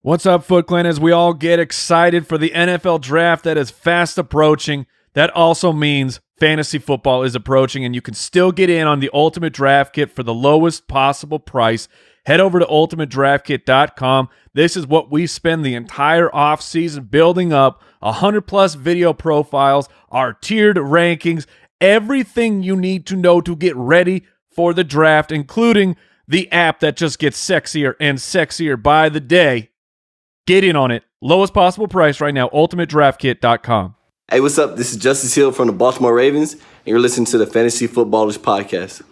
What's up, Foot Clan? As we all get excited for the NFL draft that is fast approaching, that also means fantasy football is approaching, and you can still get in on the Ultimate Draft Kit for the lowest possible price. Head over to ultimatedraftkit.com. This is what we spend the entire offseason building up, 100-plus video profiles, our tiered rankings, everything you need to know to get ready for the draft, including the app that just gets sexier and sexier by the day. Get in on it. Lowest possible price right now, ultimatedraftkit.com. Hey, what's up? This is Justice Hill from the Baltimore Ravens, and you're listening to the Fantasy Footballers Podcast.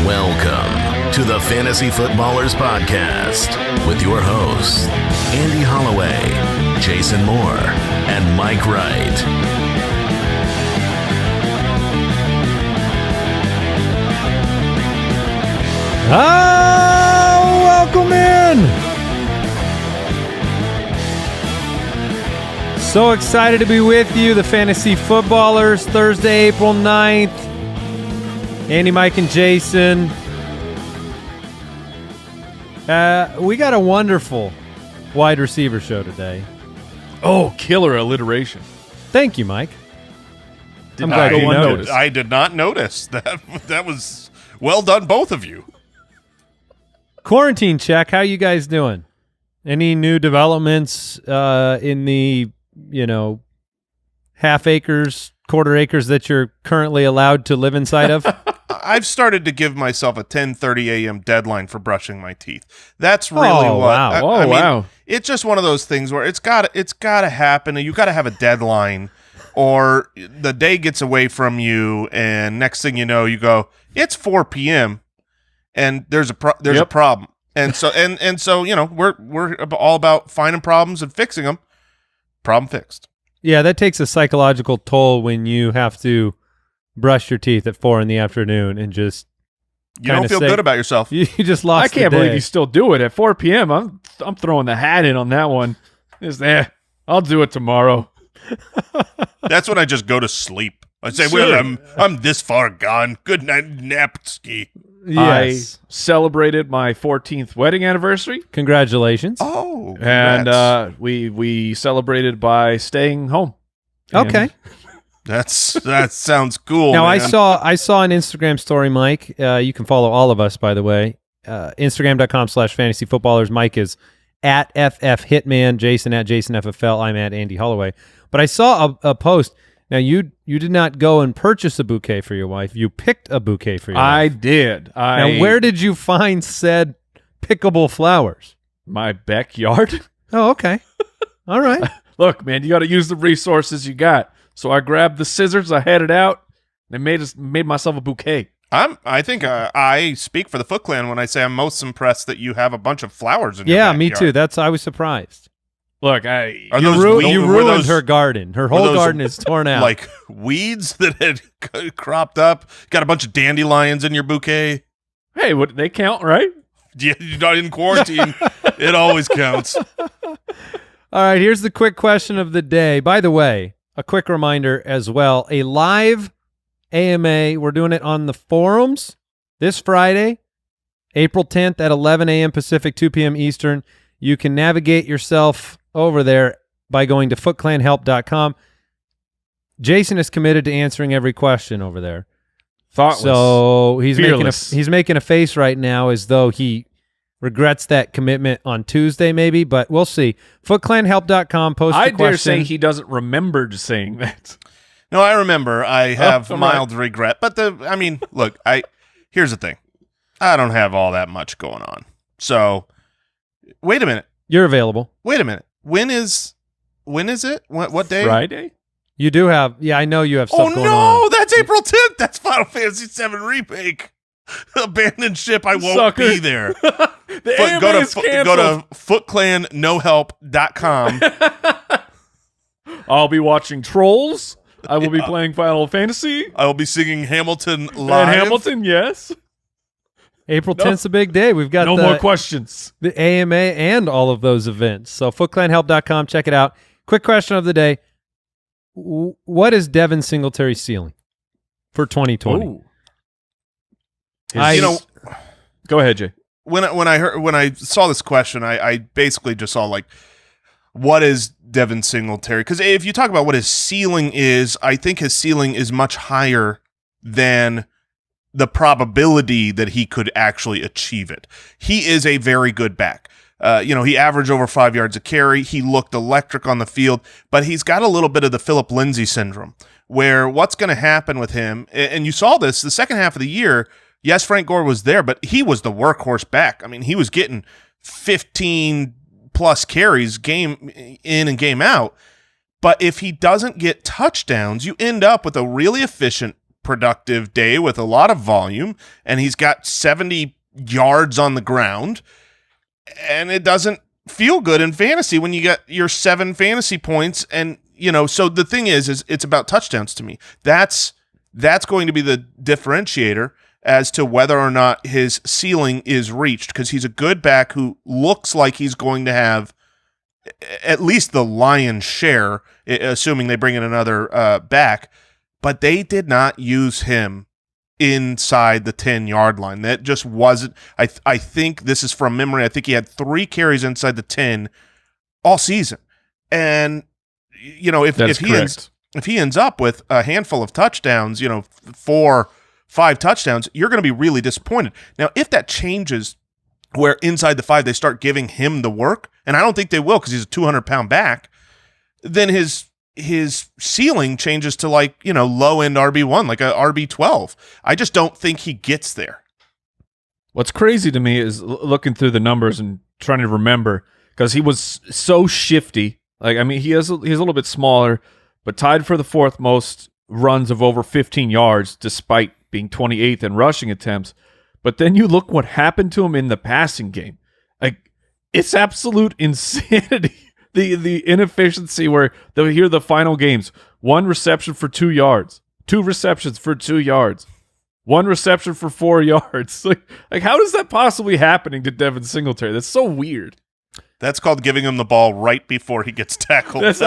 Welcome to the Fantasy Footballers Podcast with your hosts, Andy Holloway, Jason Moore, and Mike Wright. Welcome in. So excited to be with you, the Fantasy Footballers, Thursday, April 9th. Andy, Mike, and Jason. We got a wonderful wide receiver show today. Oh, killer alliteration. Thank you, Mike. I'm glad you noticed. I did not notice that. That was well done, both of you. Quarantine check. How you guys doing? Any new developments in the, half acres, quarter acres that you're currently allowed to live inside of? I've started to give myself a 10:30 a.m. deadline for brushing my teeth. That's really wow. wow. It's just one of those things where it's got to happen, and you got to have a deadline, or the day gets away from you, and next thing you know, you go, it's 4 p.m. and there's a problem, and so we're all about finding problems and fixing them. Problem fixed. Yeah, that takes a psychological toll when you have to brush your teeth at 4 p.m. and just you don't feel good about yourself. You just lost. I can't believe you still do it at 4 p.m. I'm throwing the hat in on that one. I'll do it tomorrow. That's when I just go to sleep. I say, well, I'm this far gone. Good night, Napski. Yes. I celebrated my 14th wedding anniversary. Congratulations. Oh, and we celebrated by staying home. Okay. That sounds cool. Now, man. I saw an Instagram story, Mike. You can follow all of us, by the way. Instagram.com/fantasyfootballers. Mike is at FF Hitman, Jason at JasonFFL. I'm at Andy Holloway. But I saw a post. Now, you did not go and purchase a bouquet for your wife. You picked a bouquet for your wife. I did. Now, where did you find said pickable flowers? My backyard. Oh, okay. All right. Look, man, you got to use the resources you got. So I grabbed the scissors, I had it out, and made myself a bouquet. I think I speak for the Foot Clan when I say I'm most impressed that you have a bunch of flowers in your Yeah, backyard. me too. I was surprised. Look, you ruined her garden. Her whole garden is torn out. Like weeds that had cropped up. Got a bunch of dandelions in your bouquet. Hey, what they count, right? Yeah, you're not in quarantine. It always counts. All right, here's the quick question of the day. By the way, a quick reminder as well, a live AMA, we're doing it on the forums this Friday, April 10th at 11 a.m. Pacific, 2 p.m. Eastern. You can navigate yourself over there by going to footclanhelp.com. Jason is committed to answering every question over there. Thoughtless. So he's fearless. making a face right now as though he regrets that commitment on Tuesday maybe, but we'll see. Footclanhelp.com, post the question. I dare say he doesn't remember saying that. No, I remember. I have mild regret. But look, here's the thing. I don't have all that much going on. So, wait a minute. You're available. Wait a minute. When is it? What day? Friday? You do have, I know you have stuff going on. Oh, no, that's April 10th. That's Final Fantasy VII Remake. Abandoned ship, I won't be there. Go to footclannohelp.com. I'll be watching Trolls. I will be playing Final Fantasy. I will be singing Hamilton live. And Hamilton, yes. April 10th's a big day. We've got no more questions. The AMA and all of those events. So footclanhelp.com, check it out. Quick question of the day. What is Devin Singletary's ceiling for 2020? Ooh. Go ahead, Jay. When I saw this question, I basically just saw like, what is Devin Singletary? Because if you talk about what his ceiling is, I think his ceiling is much higher than the probability that he could actually achieve it. He is a very good back. He averaged over 5 yards a carry. He looked electric on the field, but he's got a little bit of the Philip Lindsay syndrome, where what's going to happen with him, and you saw this the second half of the year. Yes, Frank Gore was there, but he was the workhorse back. I mean, he was getting 15 plus carries game in and game out. But if he doesn't get touchdowns, you end up with a really efficient, productive day with a lot of volume, and he's got 70 yards on the ground, and it doesn't feel good in fantasy when you get your 7 fantasy points. And so the thing is it's about touchdowns to me. That's going to be the differentiator as to whether or not his ceiling is reached, because he's a good back who looks like he's going to have at least the lion's share, assuming they bring in another back. But they did not use him inside the 10-yard line. That just wasn't. I think this is from memory. I think he had 3 carries inside the 10 all season. And if he ends up with a handful of touchdowns, 4, 5 touchdowns, you're going to be really disappointed. Now, if that changes, where inside the 5 they start giving him the work, and I don't think they will because he's a 200-pound back, then his ceiling changes to low-end RB1, like a RB12. I just don't think he gets there. What's crazy to me is looking through the numbers and trying to remember, because he was so shifty. He's a little bit smaller, but tied for the 4th most runs of over 15 yards, despite being 28th in rushing attempts. But then you look what happened to him in the passing game. It's absolute insanity. The inefficiency where here are the final games. 1 reception for 2 yards. 2 receptions for 2 yards. 1 reception for 4 yards. Like how does that possibly happening to Devin Singletary? That's so weird. That's called giving him the ball right before he gets tackled. That's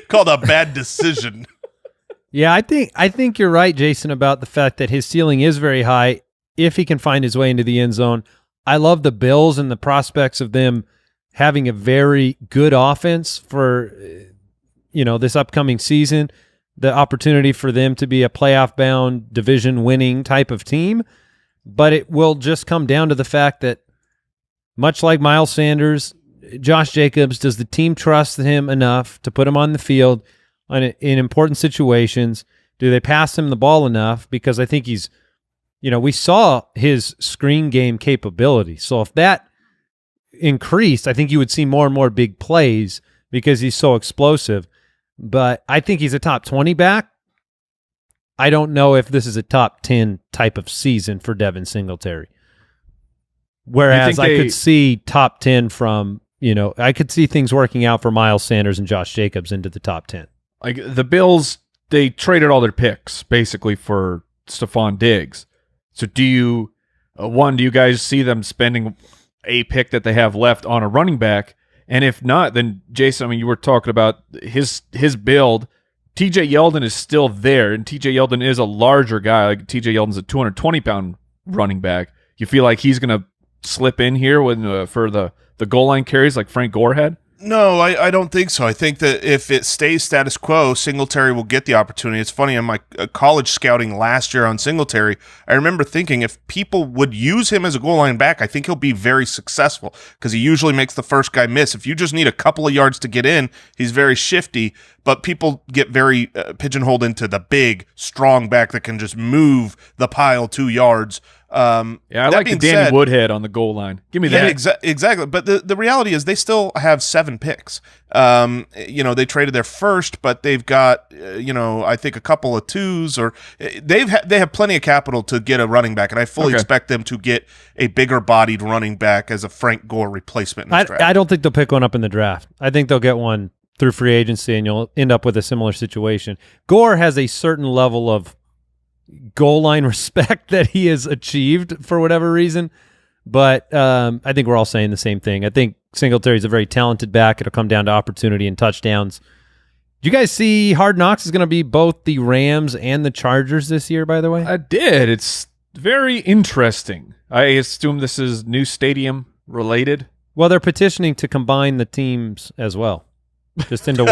called a bad decision. Yeah, I think you're right, Jason, about the fact that his ceiling is very high if he can find his way into the end zone. I love the Bills and the prospects of them having a very good offense for this upcoming season, the opportunity for them to be a playoff-bound, division-winning type of team. But it will just come down to the fact that, much like Miles Sanders, Josh Jacobs, does the team trust him enough to put him on the field in important situations? Do they pass him the ball enough? Because I think he's, we saw his screen game capability. So if that increased, I think you would see more and more big plays because he's so explosive. But I think he's a top 20 back. I don't know if this is a top 10 type of season for Devin Singletary. Whereas I could see top 10 from, I could see things working out for Miles Sanders and Josh Jacobs into the top 10. Like the Bills, they traded all their picks basically for Stephon Diggs. So do you guys see them spending a pick that they have left on a running back? And if not, then Jason, you were talking about his build. TJ Yeldon is still there, and TJ Yeldon is a larger guy. Like TJ Yeldon's a 220-pound running back. You feel like he's going to slip in here for the goal line carries like Frank Gore had? No, I don't think so. I think that if it stays status quo, Singletary will get the opportunity. It's funny, on my college scouting last year on Singletary, I remember thinking if people would use him as a goal line back, I think he'll be very successful because he usually makes the first guy miss. If you just need a couple of yards to get in, he's very shifty, but people get very pigeonholed into the big, strong back that can just move the pile 2 yards. I like the Danny Woodhead on the goal line. Give me that. Yeah, exactly. But the reality is they still have 7 picks. They traded their first, but they've got I think a couple of 2s, or they have plenty of capital to get a running back, and I fully expect them to get a bigger bodied running back as a Frank Gore replacement in this draft. I don't think they'll pick one up in the draft. I think they'll get one through free agency, and you'll end up with a similar situation. Gore has a certain level of goal line respect that he has achieved for whatever reason, but I think we're all saying the same thing. I think Singletary's a very talented back. It'll come down to opportunity and touchdowns. Do you guys see Hard Knocks is going to be both the Rams and the Chargers this year, by the way? I did. It's very interesting. I assume this is new stadium related. Well, they're petitioning to combine the teams as well, just into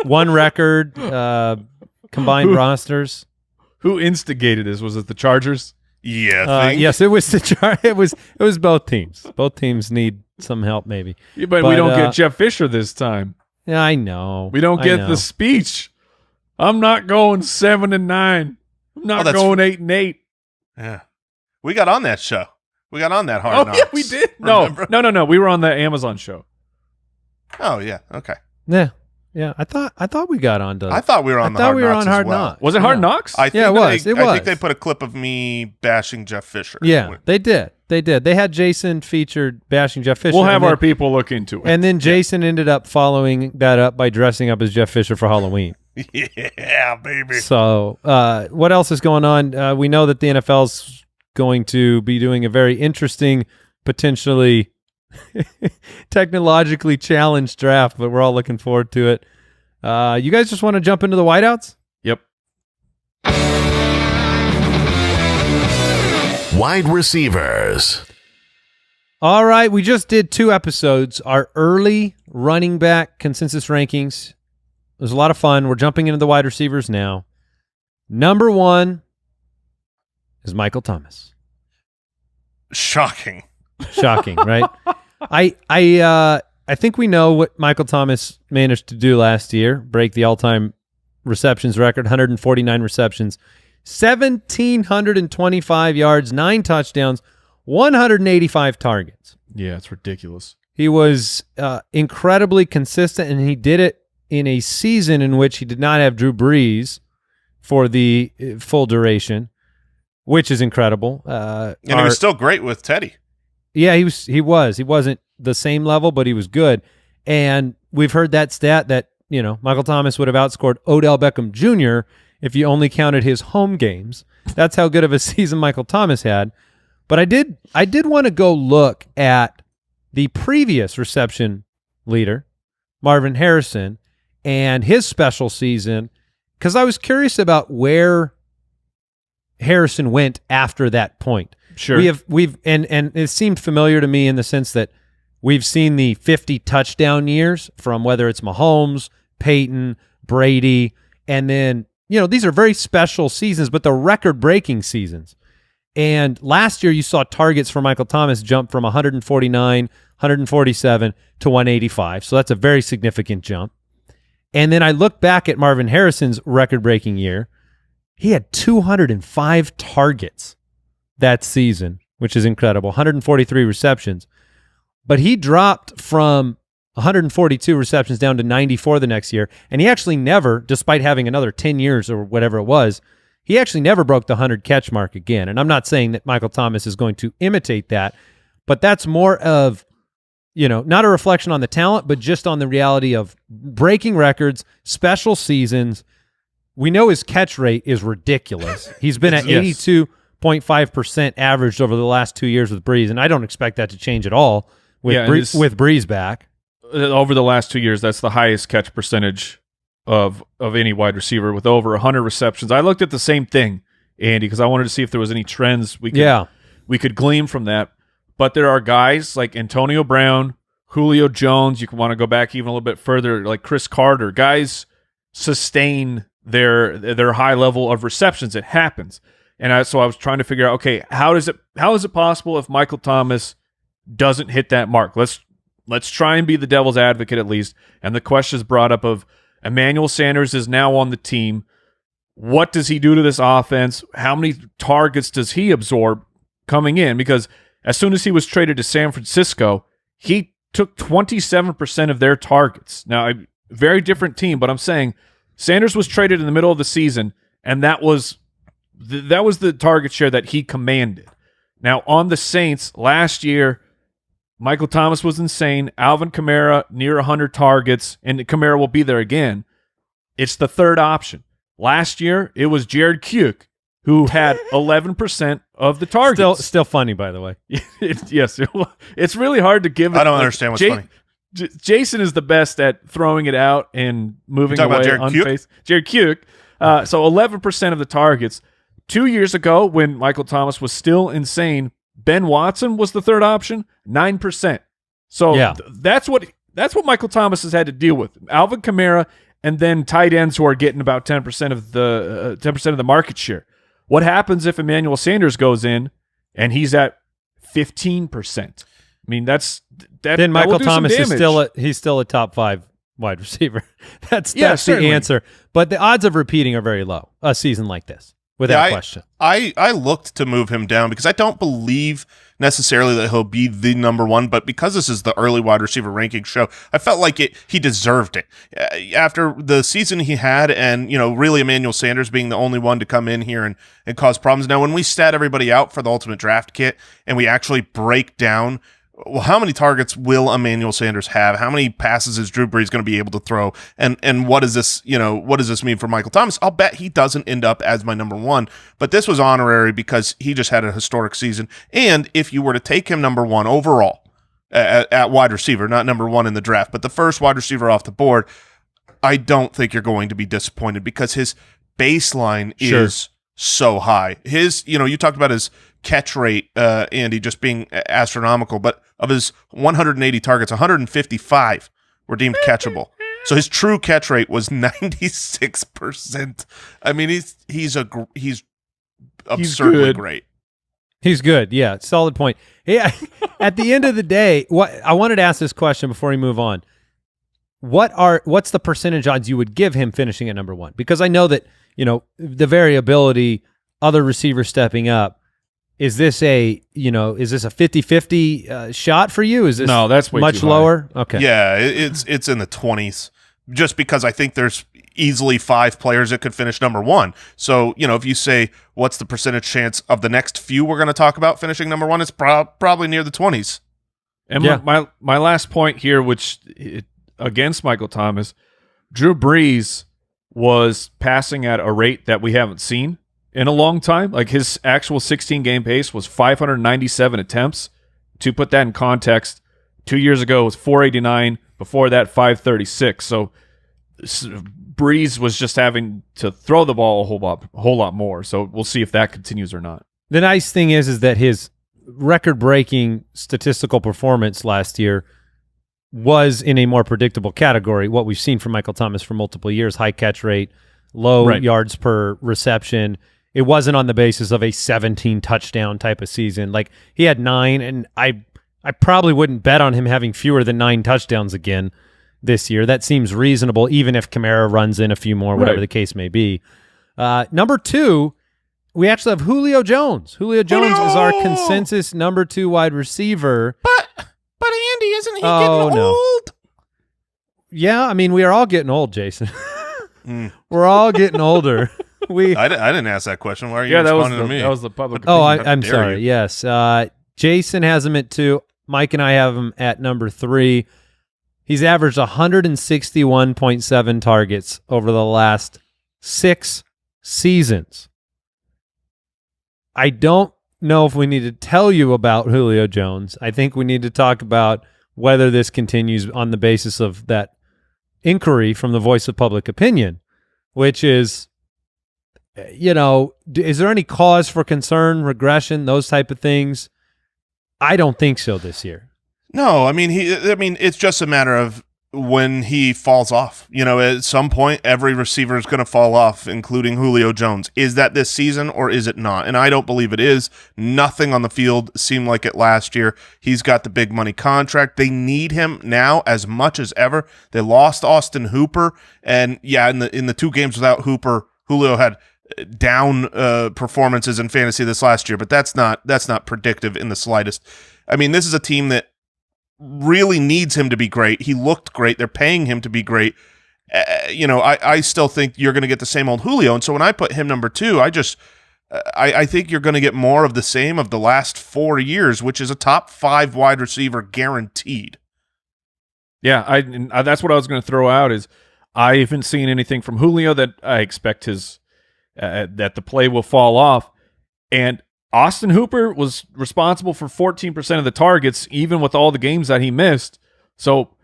one record, combined rosters. Who instigated this? Was it the Chargers? Yeah. Yes, it was it was both teams. Both teams need some help, maybe. Yeah, but we don't get Jeff Fisher this time. Yeah, I know. We don't get the speech. I'm not going 7-9. I'm not going 8-8. Yeah. We got on that show. We got on that Hard Knocks. Yeah, we did. No. We were on the Amazon show. Oh yeah. Okay. Yeah. I thought we got on to. I thought we were on the thought Hard we were Knocks on Hard as well. Knocks. Was it Hard Knocks? I think Yeah, it was. I It think they was. put a clip of me bashing Jeff Fisher. Yeah, they did. They had Jason featured bashing Jeff Fisher. We'll have and then- our people look into it. And then Jason ended up following that up by dressing up as Jeff Fisher for Halloween. Yeah, baby. So what else is going on? We know that the NFL's going to be doing a very interesting, potentially technologically challenged draft, but we're all looking forward to it. You guys just want to jump into the wideouts? Yep. Wide receivers. All right, we just did 2 episodes, our early running back consensus rankings. It was a lot of fun. We're jumping into the wide receivers now. Number 1 is Michael Thomas. Shocking. Shocking, right? I think we know what Michael Thomas managed to do last year, break the all-time receptions record, 149 receptions, 1,725 yards, 9 touchdowns, 185 targets. Yeah, it's ridiculous. He was incredibly consistent, and he did it in a season in which he did not have Drew Brees for the full duration, which is incredible. And he was still great with Teddy. Yeah, he was. He wasn't the same level, but he was good. And we've heard that stat that, Michael Thomas would have outscored Odell Beckham Jr. if you only counted his home games. That's how good of a season Michael Thomas had. But I did want to go look at the previous reception leader, Marvin Harrison, and his special season, because I was curious about where Harrison went after that point. Sure. We've and it seemed familiar to me in the sense that we've seen the 50 touchdown years from whether it's Mahomes, Peyton, Brady, and then, these are very special seasons, but they're record-breaking seasons. And last year you saw targets for Michael Thomas jump from 149, 147 to 185. So that's a very significant jump. And then I look back at Marvin Harrison's record-breaking year. He had 205 targets that season, which is incredible, 143 receptions. But he dropped from 142 receptions down to 94 the next year, and he actually never, despite having another 10 years or whatever it was, he actually never broke the 100-catch mark again. And I'm not saying that Michael Thomas is going to imitate that, but that's more of, not a reflection on the talent, but just on the reality of breaking records, special seasons. We know his catch rate is ridiculous. He's been at 82.5% averaged over the last 2 years with Breeze, and I don't expect that to change at all with Breeze back. Over the last 2 years, that's the highest catch percentage of any wide receiver with over 100 receptions. I looked at the same thing, Andy, because I wanted to see if there was any trends we could glean from that. But there are guys like Antonio Brown, Julio Jones. You can want to go back even a little bit further, like Chris Carter. Guys sustain their high level of receptions. It happens. And so I was trying to figure out, okay, how is it possible if Michael Thomas doesn't hit that mark? Let's try and be the devil's advocate at least. And the question is brought up of Emmanuel Sanders is now on the team. What does he do to this offense? How many targets does he absorb coming in? Because as soon as he was traded to San Francisco, he took 27% of their targets. Now, a very different team, but I'm saying Sanders was traded in the middle of the season, and that was the target share that he commanded. Now, on the Saints, last year, Michael Thomas was insane. Alvin Kamara, near 100 targets, and Kamara will be there again. It's the third option. Last year, it was Jared Kuek, who had 11% of the targets. Still funny, by the way. Yes. It's really hard to give it. I don't understand what's funny. Jason is the best at throwing it out and moving away unfaced. Jared Kuek. So 11% of the targets. 2 years ago, when Michael Thomas was still insane, Ben Watson was the third option, 9%. So Yeah. that's what Michael Thomas has had to deal with. Alvin Kamara and then tight ends who are getting about 10% of the market share. What happens if Emmanuel Sanders goes in and he's at 15%? I mean, then Michael Thomas is still a top 5 wide receiver. That's the certainly. answer. But the odds of repeating are very low a season like this, without question. I looked to move him down because I don't believe necessarily that he'll be the number one, but because this is the early wide receiver ranking show, I felt like he deserved it. After the season he had and, really Emmanuel Sanders being the only one to come in here and cause problems. Now, when we stat everybody out for the Ultimate Draft Kit and we actually break down, well, how many targets will Emmanuel Sanders have? How many passes is Drew Brees going to be able to throw? And what does this, what does this mean for Michael Thomas? I'll bet he doesn't end up as my number one, but this was honorary because he just had a historic season. And if you were to take him number one overall at wide receiver, not number one in the draft, but the first wide receiver off the board, I don't think you're going to be disappointed because his baseline is so high. His, you talked about his catch rate, Andy, just being astronomical, but of his 180 targets, 155 were deemed catchable. So his true catch rate was 96%. I mean, he's absurdly great. He's good. Yeah, solid point. Hey, at the end of the day, I wanted to ask this question before we move on. What's the percentage odds you would give him finishing at number one? Because I know that, the variability, other receivers stepping up. Is this a 50-50 shot for you? Is this no, that's way much too high. lower? Okay. Yeah, it's in the 20s just because I think there's easily 5 players that could finish number one. So, if you say what's the percentage chance of the next few we're going to talk about finishing number one, it's probably near the 20s. And Yeah. my last point here, against Michael Thomas, Drew Brees was passing at a rate that we haven't seen in a long time. Like his actual 16-game pace was 597 attempts. To put that in context, 2 years ago it was 489. Before that, 536. So Brees was just having to throw the ball a whole lot more. So we'll see if that continues or not. The nice thing is that his record-breaking statistical performance last year was in a more predictable category. What we've seen from Michael Thomas for multiple years: high catch rate, low yards per reception. It wasn't on the basis of a 17 touchdown type of season. Like he had 9, and I probably wouldn't bet on him having fewer than 9 touchdowns again this year. That seems reasonable, even if Kamara runs in a few more, whatever the case may be. Number 2, we actually have Julio Jones. Julio Jones is our consensus number 2 wide receiver. But Andy, isn't he getting old? Yeah, I mean, we are all getting old, Jason. We're all getting older. I didn't ask that question. Why are you responding to me? That was the public Oh, opinion. I'm sorry. you. Yes. Jason has him at 2. Mike and I have him at number 3. He's averaged 161.7 targets over the last 6 seasons. I don't know if we need to tell you about Julio Jones. I think we need to talk about whether this continues on the basis of that inquiry from the voice of public opinion, which is, is there any cause for concern, regression, those type of things? I don't think so this year. No, I mean it's just a matter of when he falls off. At some point every receiver is going to fall off, including Julio Jones. Is that this season or is it not? And I don't believe it is. Nothing on the field seemed like it last year. He's got the big money contract. They need him now as much as ever. They lost Austin Hooper, and in the 2 games without Hooper, Julio had down performances in fantasy this last year, but that's not predictive in the slightest. I mean, this is a team that really needs him to be great. He looked great. They're paying him to be great. I still think you're going to get the same old Julio, and so when I put him number 2, I think you're going to get more of the same of the last 4 years, which is a top 5 wide receiver guaranteed. Yeah, that's what I was going to throw out is I haven't seen anything from Julio that I expect that the play will fall off. And Austin Hooper was responsible for 14% of the targets, even with all the games that he missed. So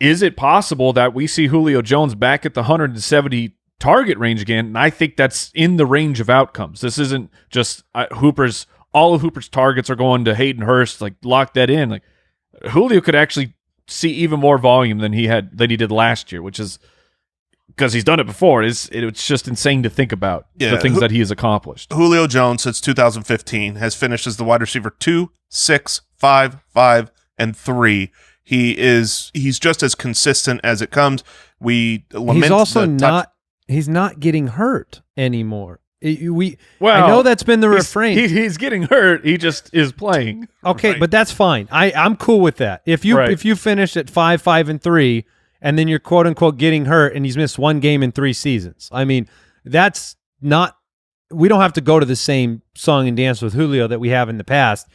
is it possible that we see Julio Jones back at the 170 target range again? And I think that's in the range of outcomes. This isn't just Hooper's all of Hooper's targets are going to Hayden Hurst, like lock that in. Like Julio could actually see even more volume than he did last year, which is because he's done it before. It's just insane to think about the things that he has accomplished. Julio Jones, since 2015, has finished as the wide receiver 2, 6, 5, 5, and 3. He's just as consistent as it comes. We lament he's also the he's not getting hurt anymore. I Well, know that's been the refrain. He's getting hurt. He just is playing. Okay, Right. but that's fine. I'm cool with that. If you finish at 5, 5, and 3, and then you're quote unquote getting hurt, and he's missed one game in 3 seasons. I mean, that's not. We don't have to go to the same song and dance with Julio that we have in the past.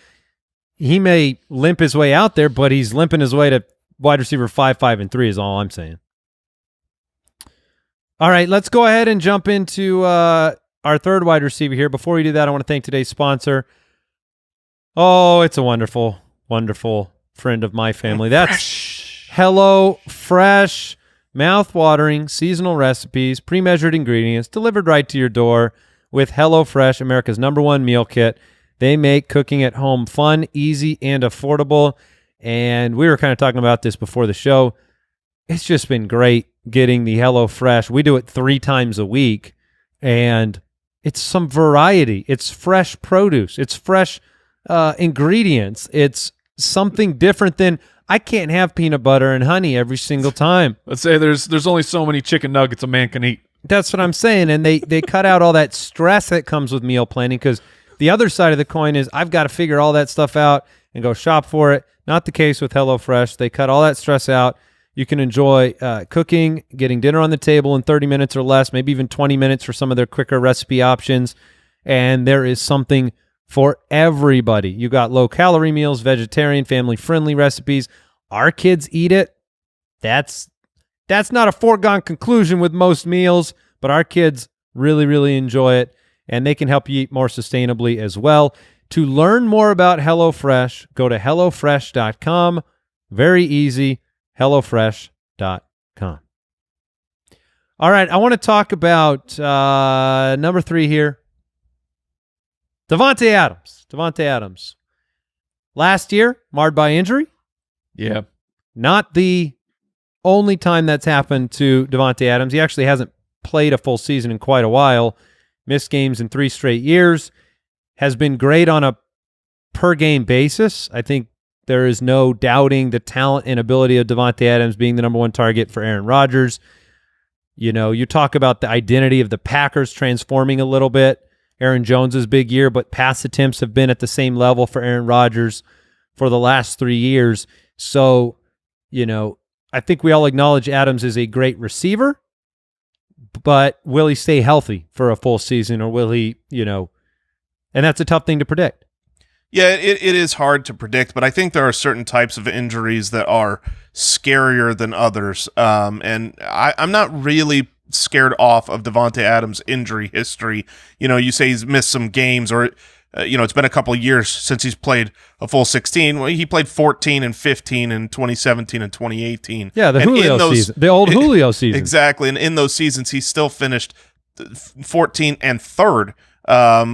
He may limp his way out there, but he's limping his way to wide receiver 5, 5, and 3 is all I'm saying. All right, let's go ahead and jump into our third wide receiver here. Before we do that, I want to thank today's sponsor. Oh, it's a wonderful, wonderful friend of my family. That's Hello Fresh. Mouth-watering seasonal recipes, pre-measured ingredients, delivered right to your door with HelloFresh, America's #1 meal kit. They make cooking at home fun, easy, and affordable. And we were kind of talking about this before the show. It's just been great getting the HelloFresh. We do it 3 times a week, and it's some variety. It's fresh produce. It's fresh ingredients. It's something different than I can't have peanut butter and honey every single time. Let's say there's only so many chicken nuggets a man can eat. That's what I'm saying. And they cut out all that stress that comes with meal planning, because the other side of the coin is I've got to figure all that stuff out and go shop for it. Not the case with HelloFresh. They cut all that stress out. You can enjoy cooking, getting dinner on the table in 30 minutes or less, maybe even 20 minutes for some of their quicker recipe options. And there is something for everybody. You got low-calorie meals, vegetarian, family-friendly recipes. Our kids eat it. That's not a foregone conclusion with most meals, but our kids really, really enjoy it, and they can help you eat more sustainably as well. To learn more about HelloFresh, go to HelloFresh.com. Very easy, HelloFresh.com. All right, I want to talk about number 3 here. Davante Adams. Davante Adams. Last year, marred by injury. Yeah. Not the only time that's happened to Davante Adams. He actually hasn't played a full season in quite a while. Missed games in 3 straight years. Has been great on a per-game basis. I think there is no doubting the talent and ability of Davante Adams being the #1 target for Aaron Rodgers. You know, you talk about the identity of the Packers transforming a little bit. Aaron Jones' big year, but pass attempts have been at the same level for Aaron Rodgers for the last 3 years. So, you know, I think we all acknowledge Adams is a great receiver, but will he stay healthy for a full season, or will he, you know, and that's a tough thing to predict. Yeah, it is hard to predict, but I think there are certain types of injuries that are scarier than others. And I'm not really scared off of Davante Adams' injury history. You know, you say he's missed some games, or it's been a couple of years since he's played a full 16. Well, he played 14 and 15 in 2017 and 2018. Yeah, the Julio season, the old Julio season. Exactly, and in those seasons, he still finished 14 and 3rd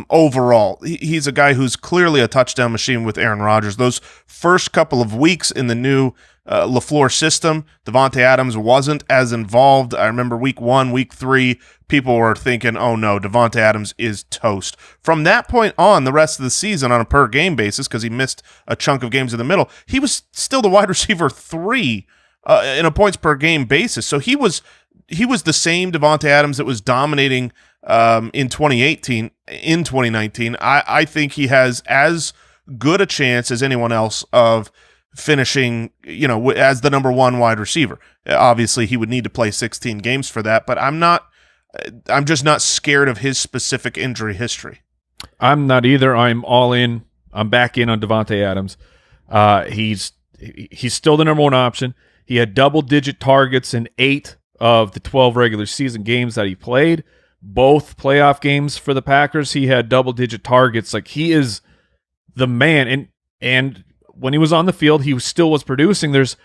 overall. He's a guy who's clearly a touchdown machine with Aaron Rodgers. Those first couple of weeks in the new LaFleur system, Davante Adams wasn't as involved. I remember week 1, week 3, people were thinking, oh no, Davante Adams is toast. From that point on, the rest of the season on a per game basis, because he missed a chunk of games in the middle, he was still the wide receiver 3 in a points per game basis. So he was the same Davante Adams that was dominating in 2018. In 2019, I think he has as good a chance as anyone else of finishing, as the #1 wide receiver. Obviously, he would need to play 16 games for that, but I'm just not scared of his specific injury history. I'm not either. I'm all in. I'm back in on Davante Adams. He's still the #1 option. He had double-digit targets in 8 of the 12 regular season games that he played. Both playoff games for the Packers, he had double-digit targets. Like, he is the man. And when he was on the field, he still was producing. There's,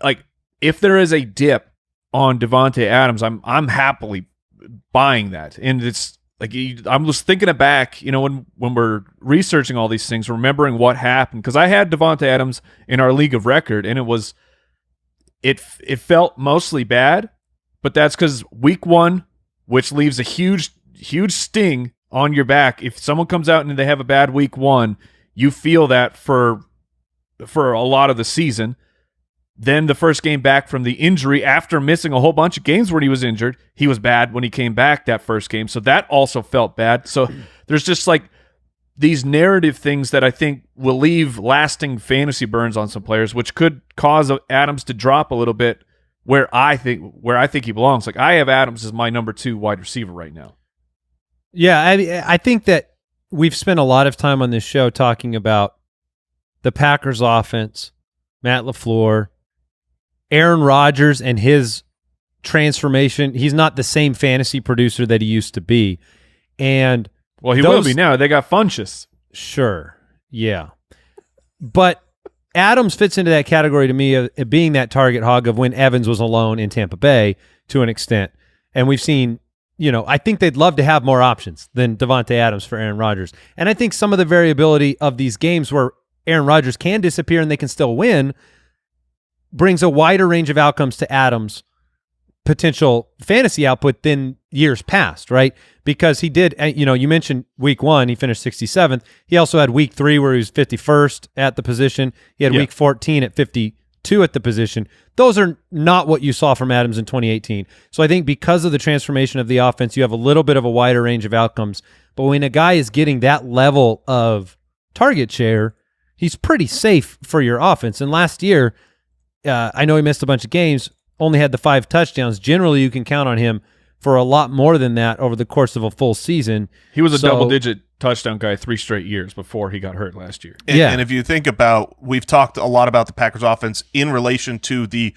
like, if there is a dip on Davante Adams, I'm happily buying that. And it's I'm just thinking it back, when we're researching all these things, remembering what happened, because I had Davante Adams in our league of record, and it felt mostly bad, but that's because week 1, which leaves a huge sting on your back. If someone comes out and they have a bad week 1, you feel that for a lot of the season. Then the first game back from the injury, after missing a whole bunch of games when he was injured, he was bad when he came back that first game. So that also felt bad. So there's just like these narrative things that I think will leave lasting fantasy burns on some players, which could cause Adams to drop a little bit where I think he belongs. Like, I have Adams as my number 2 wide receiver right now. Yeah, I think that we've spent a lot of time on this show talking about the Packers offense, Matt LaFleur, Aaron Rodgers and his transformation. He's not the same fantasy producer that he used to be. And well, he will be now. They got Funchess. Sure. Yeah. But Adams fits into that category to me of being that target hog of when Evans was alone in Tampa Bay to an extent. And we've seen, I think they'd love to have more options than Davante Adams for Aaron Rodgers. And I think some of the variability of these games where Aaron Rodgers can disappear and they can still win brings a wider range of outcomes to Adams' potential fantasy output than years past, right? Because he did, you mentioned week 1, he finished 67th. He also had week 3 where he was 51st at the position. He had week 14 at 52 at the position. Those are not what you saw from Adams in 2018. So I think because of the transformation of the offense, you have a little bit of a wider range of outcomes. But when a guy is getting that level of target share, he's pretty safe for your offense. And last year, I know he missed a bunch of games, only had the 5 touchdowns. Generally, you can count on him for a lot more than that over the course of a full season. He was a double-digit touchdown guy 3 straight years before he got hurt last year. And if you think about, we've talked a lot about the Packers offense in relation to the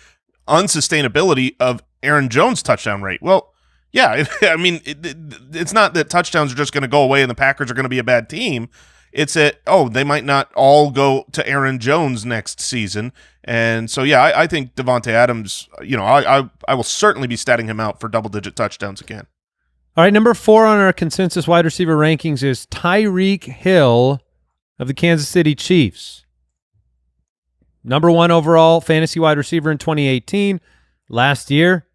unsustainability of Aaron Jones' touchdown rate. Well, yeah, it's not that touchdowns are just going to go away and the Packers are going to be a bad team. It's they might not all go to Aaron Jones next season. And so, yeah, I think Davante Adams, I will certainly be statting him out for double-digit touchdowns again. All right, number 4 on our consensus wide receiver rankings is Tyreek Hill of the Kansas City Chiefs. Number 1 overall fantasy wide receiver in 2018. Last year,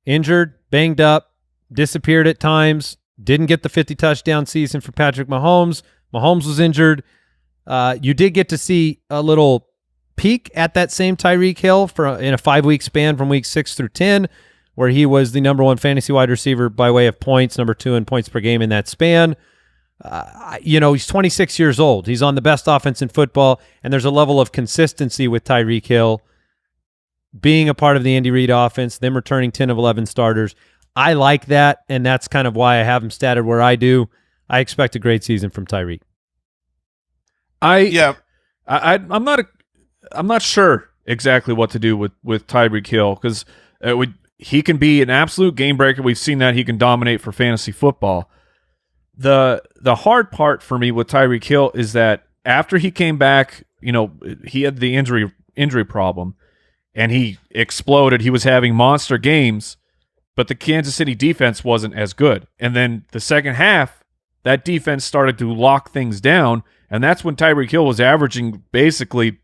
injured, banged up, disappeared at times, didn't get the 50-touchdown season for Patrick Mahomes. Mahomes was injured. You did get to see a little peak at that same Tyreek Hill in a 5-week span from week 6 through 10, where he was the number 1 fantasy wide receiver by way of points, number 2 in points per game in that span. He's 26 years old. He's on the best offense in football, and there's a level of consistency with Tyreek Hill being a part of the Andy Reid offense, them returning 10 of 11 starters. I like that, and that's kind of why I have him statted where I do. I expect a great season from Tyreek. I'm not sure exactly what to do with Tyreek Hill, because he can be an absolute game breaker. We've seen that he can dominate for fantasy football. The hard part for me with Tyreek Hill is that after he came back, he had the injury problem, and he exploded. He was having monster games, but the Kansas City defense wasn't as good. And then the second half, that defense started to lock things down, and that's when Tyreek Hill was averaging basically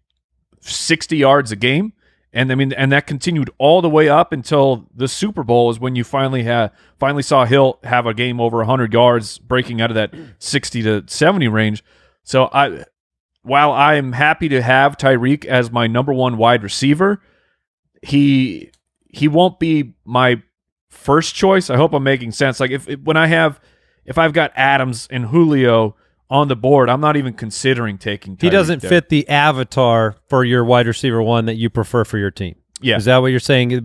60 yards a game. And that continued all the way up until the Super Bowl is when you finally saw Hill have a game over 100 yards, breaking out of that 60 to 70 range. So while I'm happy to have Tyreek as my number 1 wide receiver, he won't be my first choice. I hope I'm making sense. Like if I've got Adams and Julio on the board, I'm not even considering taking Tyreek. He doesn't fit the avatar for your wide receiver 1 that you prefer for your team. Yeah. Is that what you're saying?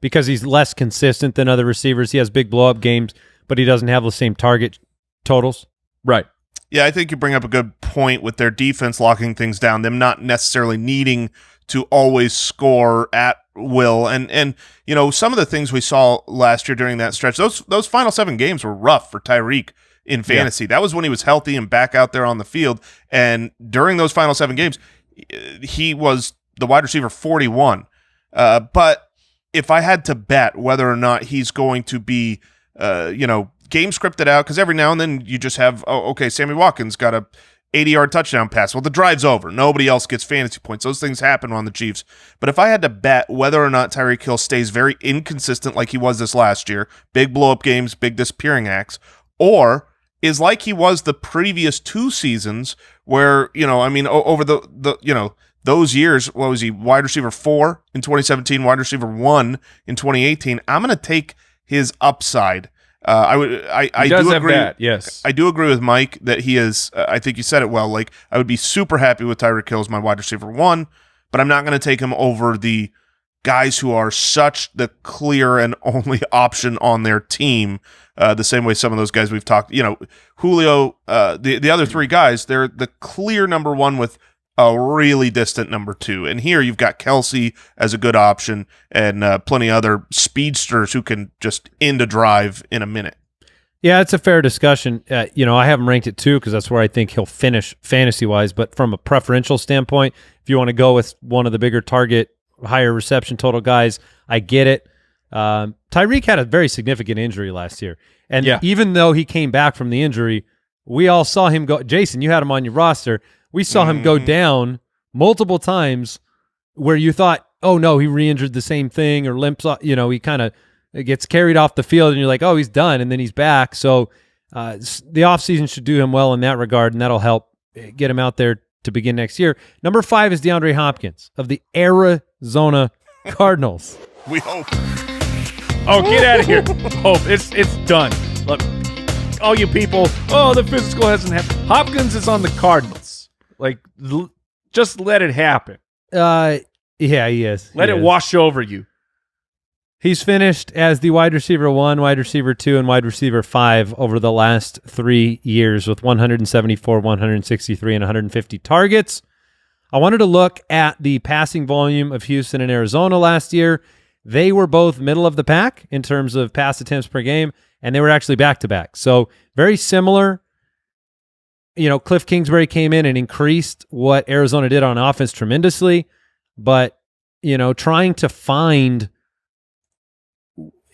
Because he's less consistent than other receivers, he has big blow-up games, but he doesn't have the same target totals? Right. Yeah, I think you bring up a good point with their defense locking things down, them not necessarily needing to always score at will. And some of the things we saw last year during that stretch, those final 7 games were rough for Tyreek in fantasy. Yeah. That was when he was healthy and back out there on the field. And during those final 7 games, he was the wide receiver 41. But if I had to bet whether or not he's going to be game scripted out, because every now and then you just have, Sammy Watkins got a 80-yard touchdown pass. Well, the drive's over. Nobody else gets fantasy points. Those things happen on the Chiefs. But if I had to bet whether or not Tyreek Hill stays very inconsistent like he was this last year, big blow-up games, big disappearing acts, or is like he was the previous 2 seasons where, over those years, what was he, wide receiver 4 in 2017, wide receiver 1 in 2018, I'm going to take his upside. I do agree. Yes, I do agree with Mike that he is. I think you said it well. Like, I would be super happy with Tyreek Hill as my wide receiver 1, but I'm not going to take him over the guys who are such the clear and only option on their team. The same way some of those guys we've talked. Julio, the other 3 guys, they're the clear number 1 with a really distant number 2. And here you've got Kelsey as a good option and plenty of other speedsters who can just end a drive in a minute. Yeah, it's a fair discussion. I have him ranked at 2 because that's where I think he'll finish fantasy-wise. But from a preferential standpoint, if you want to go with one of the bigger target, higher reception total guys, I get it. Tyreek had a very significant injury last year. And even though he came back from the injury, we all saw him go. Jason, you had him on your roster. We saw him go down multiple times where you thought, oh, no, he re-injured the same thing or limps off. He kind of gets carried off the field and you're like, oh, he's done. And then he's back. So the offseason should do him well in that regard, and that'll help get him out there to begin next year. Number 5 is DeAndre Hopkins of the Arizona Cardinals. We hope. Oh, get out of here. Hope. It's done. Look, all you people, the physical hasn't happened. Hopkins is on the Cardinals. Like, just let it happen. Yeah, he is. Let it wash over you. He's finished as the wide receiver 1, wide receiver 2, and wide receiver 5 over the last 3 years with 174, 163, and 150 targets. I wanted to look at the passing volume of Houston and Arizona last year. They were both middle of the pack in terms of pass attempts per game, and they were actually back-to-back. So very similar. Cliff Kingsbury came in and increased what Arizona did on offense tremendously, but, trying to find,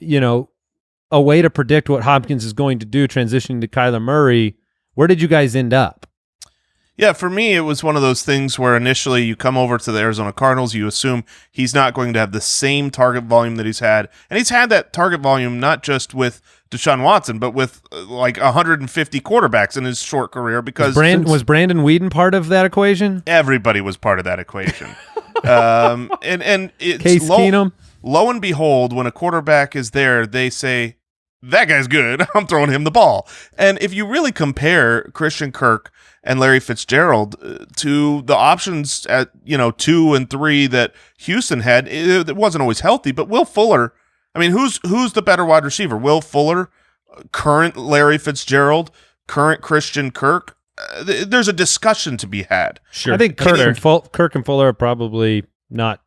a way to predict what Hopkins is going to do transitioning to Kyler Murray, where did you guys end up? Yeah, for me, it was one of those things where initially you come over to the Arizona Cardinals, you assume he's not going to have the same target volume that he's had. And he's had that target volume not just with Deshaun Watson, but with like 150 quarterbacks in his short career. Because was Brandon Weeden part of that equation? Everybody was part of that equation. And it's Case Keenum. Lo and behold, when a quarterback is there, they say, that guy's good. I'm throwing him the ball. And if you really compare Christian Kirk and Larry Fitzgerald to the options at 2 and 3 that Houston had, it wasn't always healthy. But Will Fuller, I mean, who's the better wide receiver? Will Fuller, current Larry Fitzgerald, current Christian Kirk? There's a discussion to be had. Sure, I think Kirk and Fuller are probably not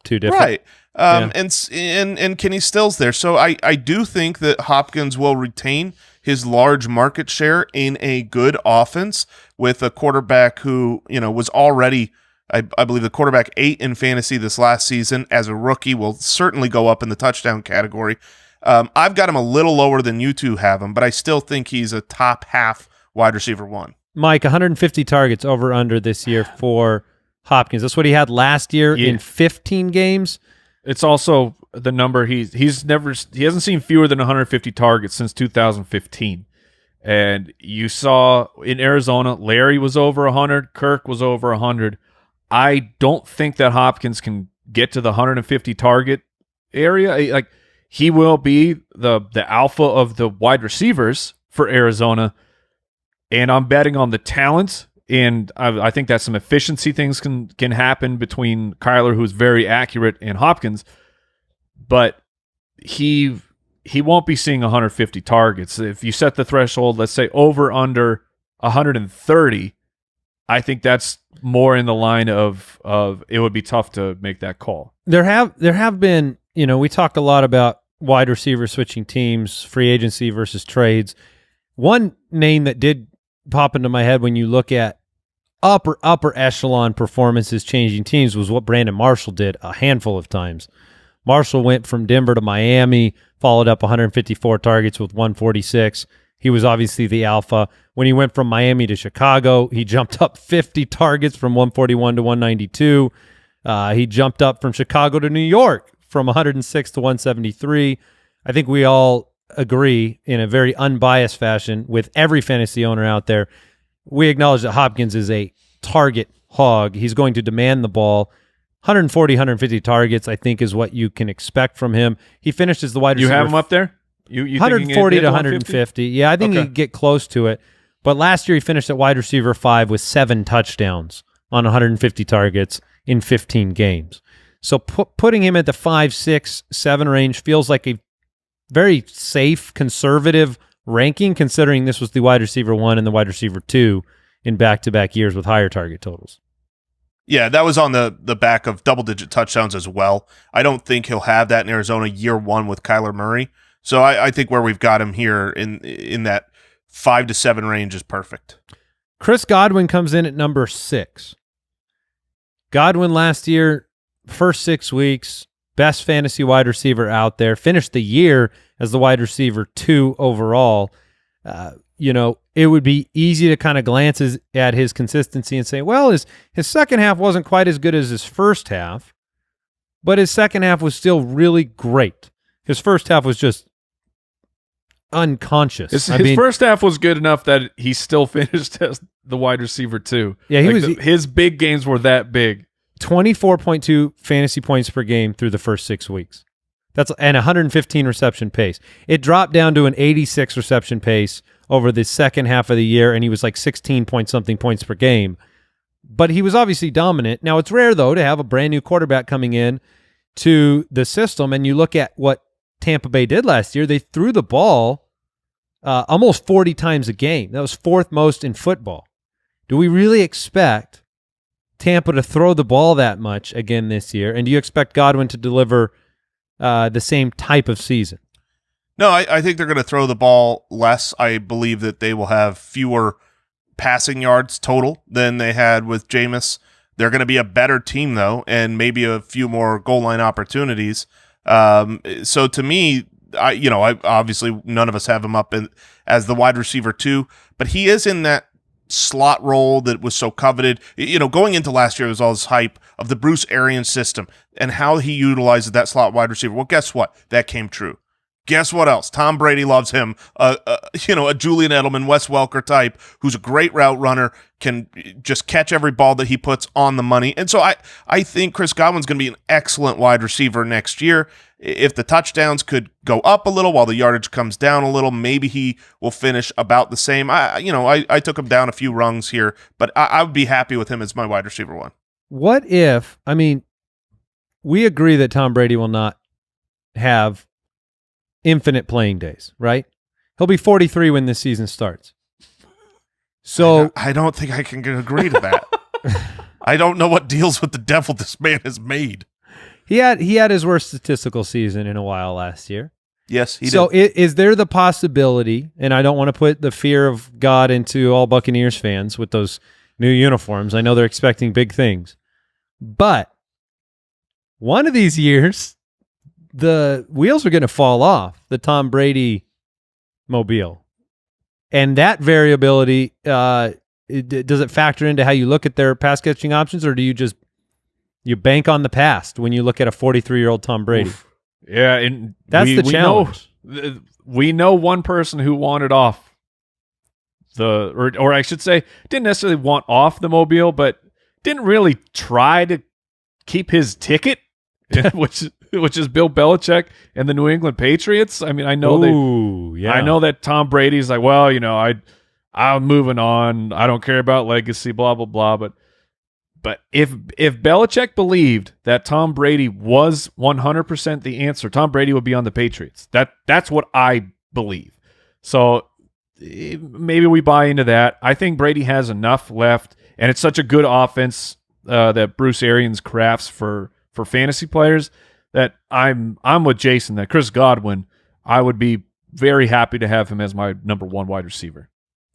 too different, right? And Kenny Stills there. So I do think that Hopkins will retain his large market share in a good offense with a quarterback who, was already, I believe, the quarterback 8 in fantasy this last season. As a rookie, will certainly go up in the touchdown category. I've got him a little lower than you two have him, but I still think he's a top half wide receiver 1. Mike, 150 targets over under this year for Hopkins. That's what he had last year in 15 games. It's also the number he hasn't seen fewer than 150 targets since 2015. And you saw in Arizona, Larry was over 100, Kirk was over 100. I don't think that Hopkins can get to the 150 target area. Like, he will be the alpha of the wide receivers for Arizona, and I'm betting on the talent. And I think that some efficiency things can happen between Kyler, who's very accurate, and Hopkins. But he won't be seeing 150 targets. If you set the threshold, let's say over under 130, I think that's more in the line of it would be tough to make that call. There have been, we talk a lot about wide receiver switching teams, free agency versus trades. One name that did pop into my head when you look at upper echelon performances changing teams was what Brandon Marshall did a handful of times Marshall went from Denver to Miami, followed up 154 targets with 146. He was obviously the alpha. When he went from Miami to Chicago, he jumped up 50 targets from 141 to 192. He jumped up from Chicago to New York from 106 to 173. I think we all agree in a very unbiased fashion with every fantasy owner out there. We acknowledge that Hopkins is a target hog. He's going to demand the ball. 140, 150 targets, I think, is what you can expect from him. He finished as the wide receiver. You have him up there? You 140 to 150. Yeah, I think he could get close to it. But last year he finished at wide receiver 5 with 7 touchdowns on 150 targets in 15 games. So putting him at the 5, 6, 7 range feels like a very safe, conservative ranking, considering this was the wide receiver 1 and the wide receiver 2 in back-to-back years with higher target totals. Yeah, that was on the back of double-digit touchdowns as well. I don't think he'll have that in Arizona year 1 with Kyler Murray. So I think where we've got him here in that 5 to 7 range is perfect. Chris Godwin comes in at number 6. Godwin last year, first 6 weeks, best fantasy wide receiver out there, finished the year as the wide receiver 2 overall. It would be easy to kind of glance at his consistency and say, well, his second half wasn't quite as good as his first half, but his second half was still really great. His first half was just unconscious. His first half was good enough that he still finished as the wide receiver 2. Yeah, his big games were that big. 24.2 fantasy points per game through the first 6 weeks. That's and 115 reception pace. It dropped down to an 86 reception pace over the second half of the year, and he was like 16 point something points per game. But he was obviously dominant. Now, it's rare, though, to have a brand new quarterback coming in to the system, and you look at what Tampa Bay did last year. They threw the ball almost 40 times a game. That was 4th most in football. Do we really expect Tampa to throw the ball that much again this year? And do you expect Godwin to deliver the same type of season? No, I think they're going to throw the ball less. I believe that they will have fewer passing yards total than they had with Jameis. They're going to be a better team, though, and maybe a few more goal line opportunities. So to me, I obviously none of us have him up as the wide receiver 2, but he is in that slot role that was so coveted. Going into last year, there was all this hype of the Bruce Arians system and how he utilizes that slot wide receiver. Well, guess what? That came true. Guess what else? Tom Brady loves him. A Julian Edelman, Wes Welker type who's a great route runner, can just catch every ball that he puts on the money. And so I think Chris Godwin's going to be an excellent wide receiver next year. If the touchdowns could go up a little while the yardage comes down a little, maybe he will finish about the same. I took him down a few rungs here, but I would be happy with him as my wide receiver 1. What if, we agree that Tom Brady will not have infinite playing days, right? He'll be 43 when this season starts. So I don't think I can agree to that. I don't know what deals with the devil this man has made. He had his worst statistical season in a while last year. Yes, he did. So is there the possibility, and I don't want to put the fear of God into all Buccaneers fans with those new uniforms. I know they're expecting big things. But one of these years, the wheels are going to fall off the Tom Brady mobile. And that variability, does it factor into how you look at their pass catching options, or do you bank on the past when you look at a 43-year-old Tom Brady? Oof. Yeah, and that's the challenge. We know one person who wanted off or I should say, didn't necessarily want off the mobile, but didn't really try to keep his ticket, which is Bill Belichick and the New England Patriots. I know I know that Tom Brady's like, well, I'm moving on. I don't care about legacy, blah blah blah. But if Belichick believed that Tom Brady was 100% the answer, Tom Brady would be on the Patriots. That's what I believe. So maybe we buy into that. I think Brady has enough left, and it's such a good offense that Bruce Arians crafts for fantasy players that I'm with Jason that Chris Godwin, I would be very happy to have him as my number 1 wide receiver.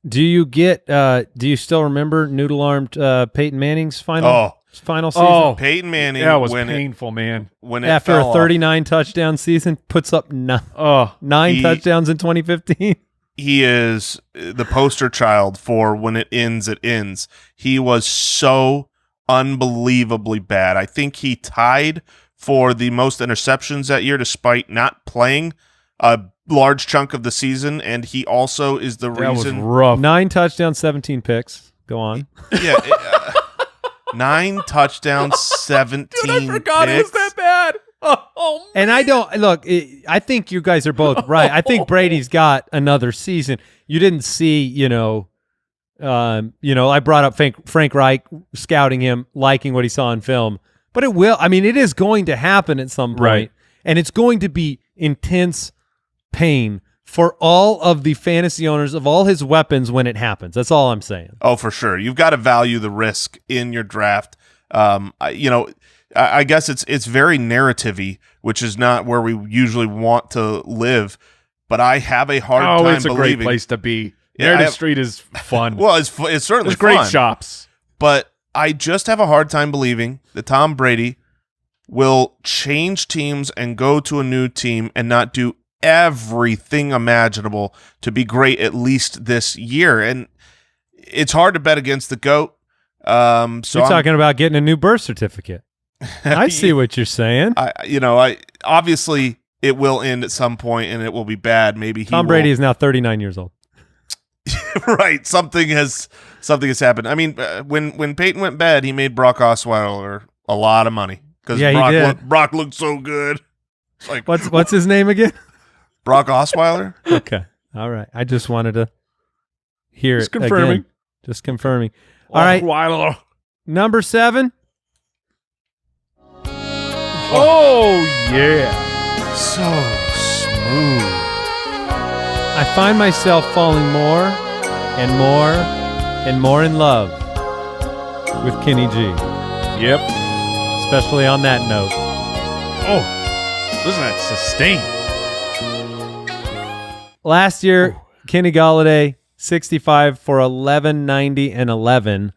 Do you still remember noodle-armed Peyton Manning's final? Oh, His final season. Oh, Peyton Manning, that was when painful, man. when it After a fell off, 39 touchdown season, puts up Oh, nine touchdowns in 2015. he is the poster child for when it ends, it ends. He was so unbelievably bad. I think he tied for the most interceptions that year, despite not playing a large chunk of the season, and he also is the that was reason. rough. 9 touchdowns, 17 picks. Go on. Yeah, 9 touchdowns, 17 Dude, I forgot picks. it was that bad. Oh, man. And I don't look. I think you guys are both right. I think Brady's got another season. You didn't see, I brought up Frank Reich scouting him, liking what he saw in film, but it will. I mean, it is going to happen at some point, Right. and it's going to be intense pain for all of the fantasy owners of all his weapons when it happens. That's all I'm saying. Oh, for sure. You've got to value the risk in your draft. I guess it's very narrative-y, which is not where we usually want to live. But I have a hard time it's a believing. great place to be. Yeah, Meredith Street is fun. Well, it's certainly There's great fun, shops. but I just have a hard time believing that Tom Brady will change teams and go to a new team and not do everything imaginable to be great at least this year. And it's hard to bet against the GOAT. So You're talking about getting a new birth certificate. I see what you're saying. I obviously it will end at some point and it will be bad. Maybe Tom Brady is now 39 years old. right. Something has happened. I mean, when Peyton went bad, he made Brock Osweiler a lot of money because Yeah, he did. Brock looked so good. It's like What's his name again? Brock Osweiler. Okay. All right. I just wanted to hear Just it confirming. again. Just confirming. All right. Weiler. Number 7. Oh, yeah. So smooth. I find myself falling more and more and more in love with Kenny G, Yep. especially on that note. Oh, listen to that sustain. Last year, Kenny Golladay, 65 for 1190 and 11,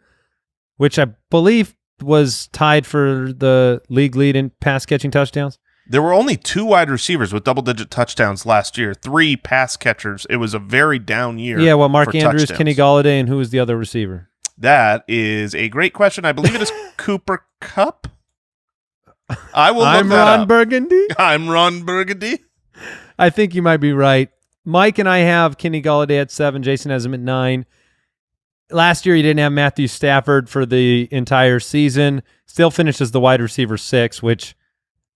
which I believe was tied for the league lead in pass catching touchdowns. There were only 2 wide receivers with double-digit touchdowns last year, 3 pass catchers. It was a very down year. Yeah, well, Mark for Andrews, touchdowns. Kenny Golladay, and who was the other receiver? That is a great question. I believe it is Cooper Kupp. I will look I'm that Ron up. Burgundy. I'm Ron Burgundy. I think you might be right. Mike and I have Kenny Golladay at 7. Jason has him at 9. Last year, he didn't have Matthew Stafford for the entire season. Still finished as the wide receiver 6, which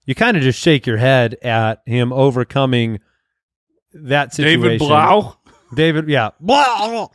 you kind of just shake your head at him overcoming that situation. David Blau. David, yeah. Blau.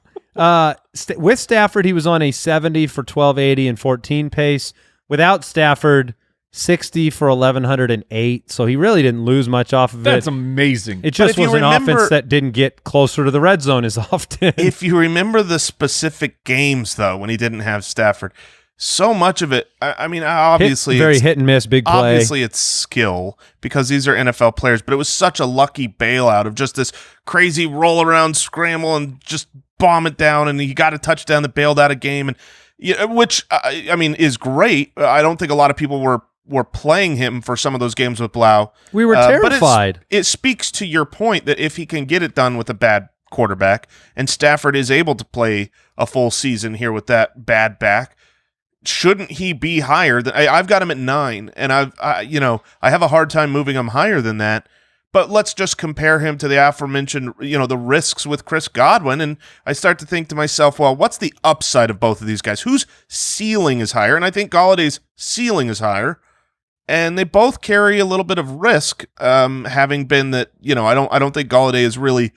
With Stafford, he was on a 70 for 1280 and 14 pace. Without Stafford, 60 for 1108. So he really didn't lose much off of That's it. amazing. It just if you was an remember- offense that didn't get closer to the red zone as often. If you remember the specific games, though, when he didn't have Stafford, so much of it, I mean, obviously, very it's- hit and miss, big play. Obviously, it's skill because these are NFL players, but it was such a lucky bailout of just this crazy roll around, scramble, and just bomb it down, and he got a touchdown that bailed out a game, and which I mean is great. I don't think a lot of people were playing him for some of those games with Blau. We were But terrified. it speaks to your point that if he can get it done with a bad quarterback, and Stafford is able to play a full season here with that bad back, shouldn't he be higher than I've got him at 9, and I have a hard time moving him higher than that. But let's just compare him to the aforementioned, the risks with Chris Godwin, and I start to think to myself, well, what's the upside of both of these guys? Whose ceiling is higher? And I think Galladay's ceiling is higher, and they both carry a little bit of risk. Having been that, I don't think Golladay is really.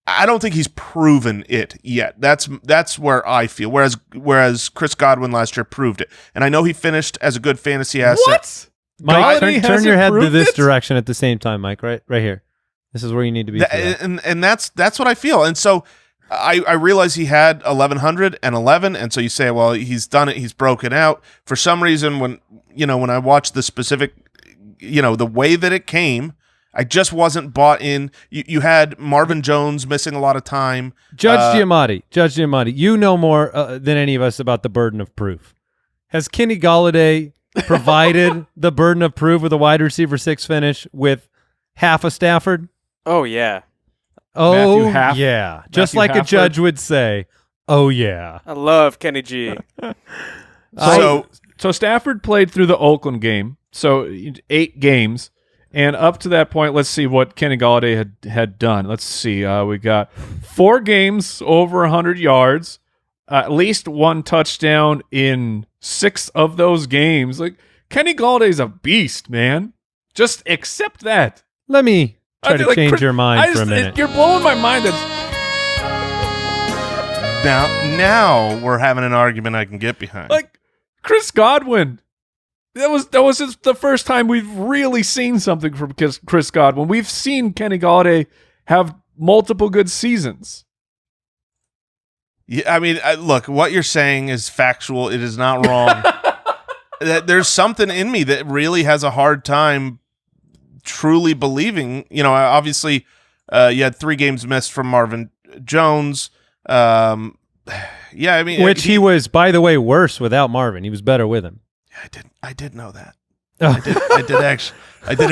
I don't think he's proven it yet. That's where I feel. Whereas Chris Godwin last year proved it, and I know he finished as a good fantasy asset. What? Mike, Golladay turn hasn't your head to proved this it? direction at the same time, Mike. Right here. This is where you need to be. for that. And that's what I feel. And so I realize he had 1111, and so you say, well, he's done it. He's broken out. For some reason, when I watched the specific, the way that it came, I just wasn't bought in. You had Marvin Jones missing a lot of time. Judge Giamatti, you know more than any of us about the burden of proof. Has Kenny Golladay provided the burden of proof with a wide receiver 6 finish with half a Stafford? Oh, yeah. Oh, Matthew Half- yeah. Just Matthew like a Halford. judge would say, oh, yeah. I love Kenny G. So Stafford played through the Oakland game, so 8 games, and up to that point, let's see what Kenny Golladay had done. Let's see, we got 4 games over 100 yards, at least 1 touchdown in 6 of those games. Like, Kenny Galladay's a beast, man. Just accept that. Let me try to Like, change your mind for a minute. You're blowing my mind. Now we're having an argument I can get behind. Like Chris Godwin. That was the first time we've really seen something from Chris Godwin. We've seen Kenny Golladay have multiple good seasons. Yeah, I mean, look, what you're saying is factual. It is not wrong. There's something in me that really has a hard time truly believing. You know, obviously, you had 3 games missed from Marvin Jones. Yeah, I mean, Which he was, by the way, worse without Marvin. He was better with him. I did know that. I did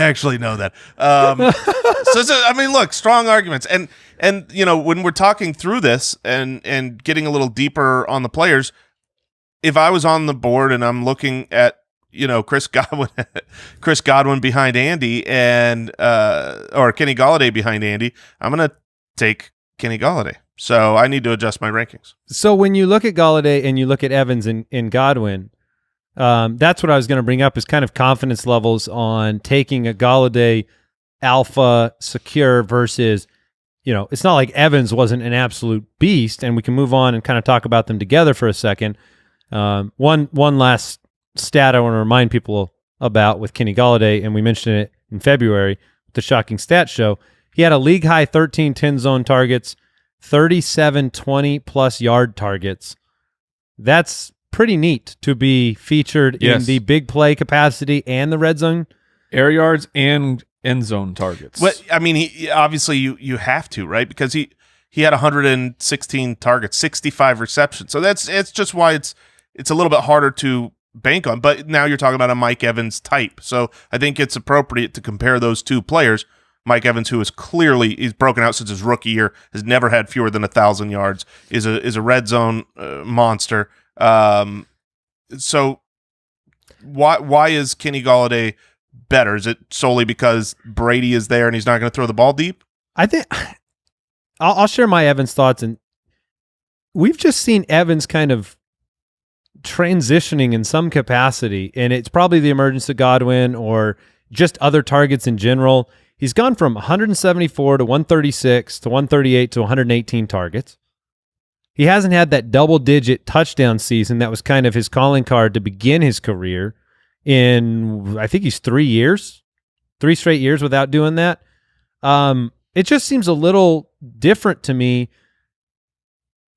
actually know that. So I mean, look, strong arguments, and you know, when we're talking through this and getting a little deeper on the players, if I was on the board and I'm looking at, you know, Chris Godwin behind Andy and or Kenny Golladay behind Andy, I'm gonna take Kenny Golladay. So I need to adjust my rankings. So when you look at Golladay and you look at Evans and Godwin, that's what I was going to bring up is kind of confidence levels on taking a Golladay alpha secure versus, you know, it's not like Evans wasn't an absolute beast, and we can move on and kind of talk about them together for a second. One last stat I want to remind people about with Kenny Golladay, and we mentioned it in February with the Shocking Stats Show. He had a league-high 13 10 zone targets, 37 20-plus yard targets. That's pretty neat to be featured in the big play capacity and the red zone. Air yards and end zone targets. But I mean, he obviously you have to, right? Because he had 116 targets, 65 receptions. So it's just why it's a little bit harder to bank on. But now you're talking about a Mike Evans type. So I think it's appropriate to compare those 2 players. Mike Evans, who is clearly he's broken out since his rookie year, has never had fewer than 1,000 yards, is a red zone monster. So why is Kenny Golladay better? Is it solely because Brady is there and he's not going to throw the ball deep? I think I'll share my Evans thoughts, and we've just seen Evans kind of transitioning in some capacity, and it's probably the emergence of Godwin or just other targets in general. He's gone from 174 to 136 to 138 to 118 targets. He hasn't had that double-digit touchdown season that was kind of his calling card to begin his career in, I think he's 3 straight years without doing that. It just seems a little different to me.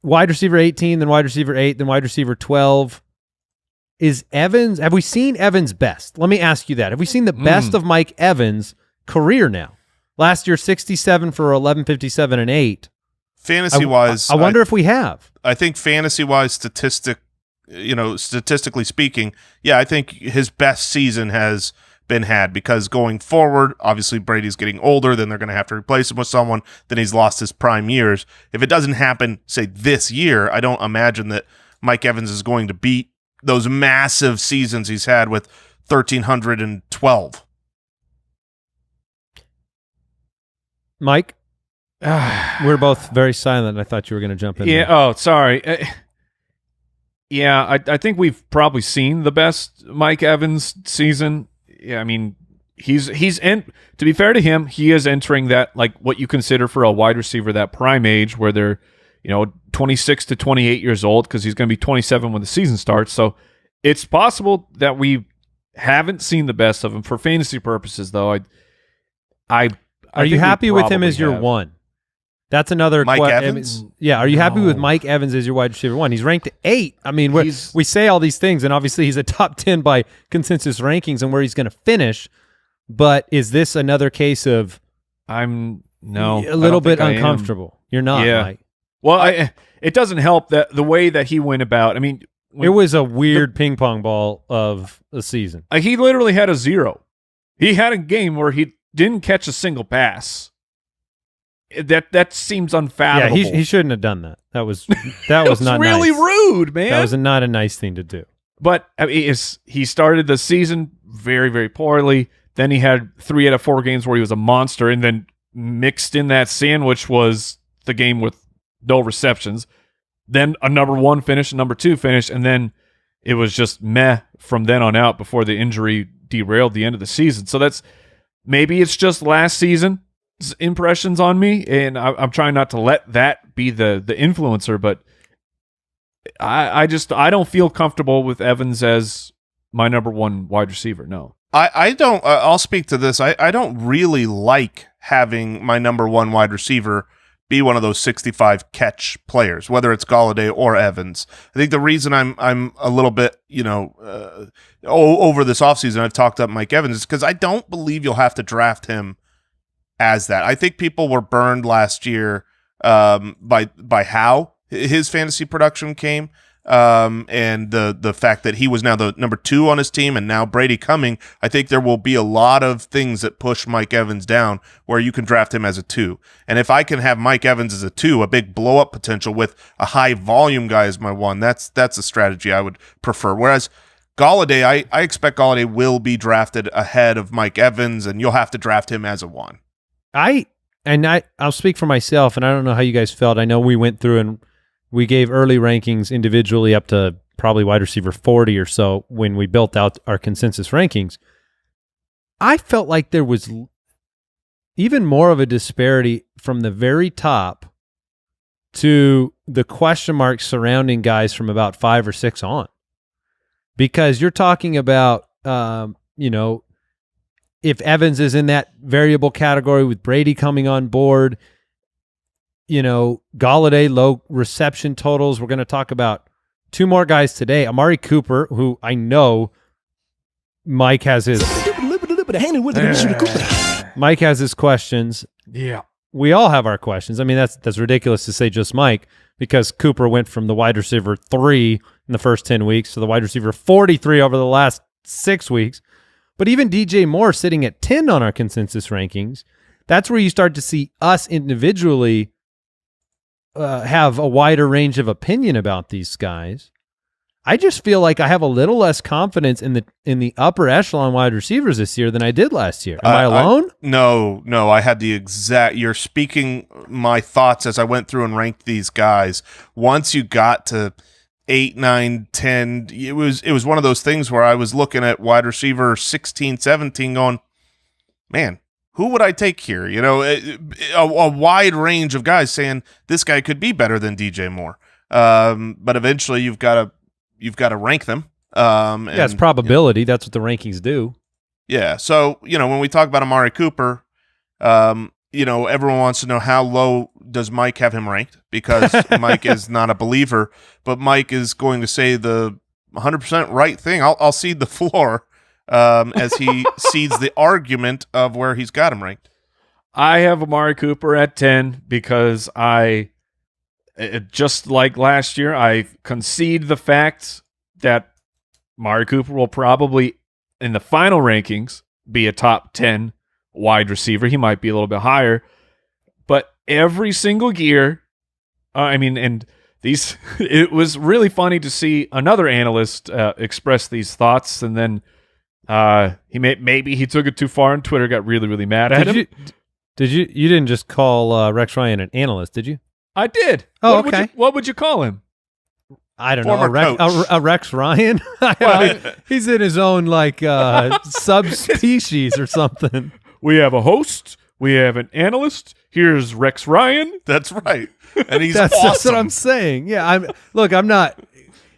Wide receiver 18, then wide receiver 8, then wide receiver 12. Is Evans, have we seen Evans' best? Let me ask you that. Have we seen the best of Mike Evans' career now? Last year, 67 for 1157 and 8. Fantasy-wise, I wonder if we have. I think fantasy-wise, statistically speaking, yeah, I think his best season has been had because going forward, obviously Brady's getting older, then they're going to have to replace him with someone, then he's lost his prime years. If it doesn't happen, say, this year, I don't imagine that Mike Evans is going to beat those massive seasons he's had with 1,312. Mike? We're both very silent. I thought you were going to jump in. Yeah. there. Oh, sorry. Yeah, I think we've probably seen the best Mike Evans season. Yeah, I mean, he's to be fair to him, he is entering that, like, what you consider for a wide receiver, that prime age where they're, 26 to 28 years old, because he's going to be 27 when the season starts. So it's possible that we haven't seen the best of him for fantasy purposes, though. Are you happy with him as your have. one? That's another Mike question. Evans? Yeah, are you happy with No. Mike Evans as your wide receiver 1? He's ranked 8. I mean, we say all these things, and obviously he's a top 10 by consensus rankings and where he's going to finish. But is this another case of No, a little bit I am. uncomfortable? You're not, Yeah. Mike. Well, it doesn't help that the way that he went about. I mean, It was a weird ping pong ball of a season. He literally had a 0. He had a game where he didn't catch a single pass. That seems unfathomable. Yeah, he shouldn't have done that. That was not really nice. rude, man. That was not a nice thing to do. But I mean, he started the season very, very poorly. Then he had 3 out of 4 games where he was a monster, and then mixed in that sandwich was the game with no receptions. Then a number 1 finish, a number 2 finish, and then it was just meh from then on out before the injury derailed the end of the season. So maybe it's just last season's impressions on me, and I'm trying not to let that be the influencer, but I don't feel comfortable with Evans as my number 1 wide receiver. No. I don't. I'll speak to this. I don't really like having my number 1 wide receiver be one of those 65 catch players, whether it's Golladay or Evans. I think the reason I'm a little bit, over this offseason, I've talked up Mike Evans, is because I don't believe you'll have to draft him as that. I think people were burned last year by how his fantasy production came. And the fact that he was now the number 2 on his team, and now Brady coming, I think there will be a lot of things that push Mike Evans down where you can draft him as a 2. And if I can have Mike Evans as a 2, a big blow up potential with a high volume guy as my 1, that's a strategy I would prefer. Whereas Golladay, I expect Golladay will be drafted ahead of Mike Evans, and you'll have to draft him as a 1. I'll speak for myself, and I don't know how you guys felt. I know we went through and we gave early rankings individually up to probably wide receiver 40 or so when we built out our consensus rankings. I felt like there was even more of a disparity from the very top to the question marks surrounding guys from about 5 or 6 on. Because you're talking about, if Evans is in that variable category with Brady coming on board, Golladay, low reception totals. We're going to talk about 2 more guys today. Amari Cooper, who I know Mike has his questions. Yeah. We all have our questions. I mean, that's ridiculous to say just Mike, because Cooper went from the wide receiver 3 in the first 10 weeks to the wide receiver 43 over the last 6 weeks. But even DJ Moore sitting at 10 on our consensus rankings, that's where you start to see us individually have a wider range of opinion about these guys. I just feel like I have a little less confidence in the upper echelon wide receivers this year than I did last year. Am I alone? No. I had the exact. You're speaking my thoughts as I went through and ranked these guys. Once you got to 8, 9, 10, it was one of those things where I was looking at wide receiver 16, 17, going, man, who would I take here? A wide range of guys saying this guy could be better than DJ Moore. But eventually you've got to rank them. It's probability. That's what the rankings do. Yeah. So, when we talk about Amari Cooper, everyone wants to know how low does Mike have him ranked, because Mike is not a believer, but Mike is going to say the 100% right thing. I'll cede the floor. As he cedes the argument of where he's got him ranked. I have Amari Cooper at 10 because just like last year, I concede the fact that Amari Cooper will probably, in the final rankings, be a top 10 wide receiver. He might be a little bit higher, but every single year, it was really funny to see another analyst express these thoughts, and then maybe he took it too far on Twitter, got really, really mad at him. You didn't just call Rex Ryan an analyst, did you? I did. Oh, okay. What would you call him? I don't Former know. A Rex Ryan? He's in his own subspecies or something. We have a host. We have an analyst. Here's Rex Ryan. That's right. And he's That's awesome. what I'm saying. Yeah, I'm not.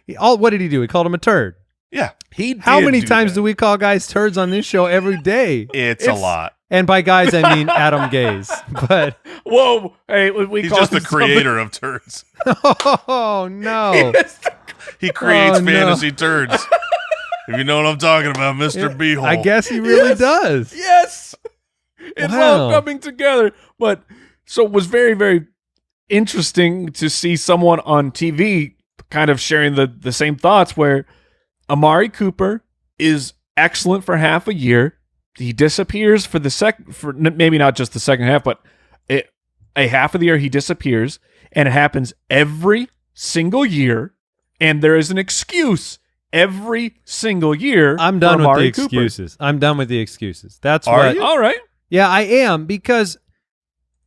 What did he do? He called him a turd. Yeah. How many times do we call guys turds on this show every day? It's a lot. And by guys, I mean Adam Gaze. But whoa, hey, he's just the creator of turds. Oh no, he creates fantasy turds. If you know what I'm talking about, Mr. Beehole. I guess he really does. Yes, it's all coming together. But so it was very, very interesting to see someone on TV kind of sharing the same thoughts where Amari Cooper is excellent for half a year. He disappears for maybe not just the second half, but a half of the year he disappears, and it happens every single year, and there is an excuse every single year. I'm done for with the Amari Cooper. excuses. I'm done with the excuses. That's Are what. you? All right. Yeah, I am, because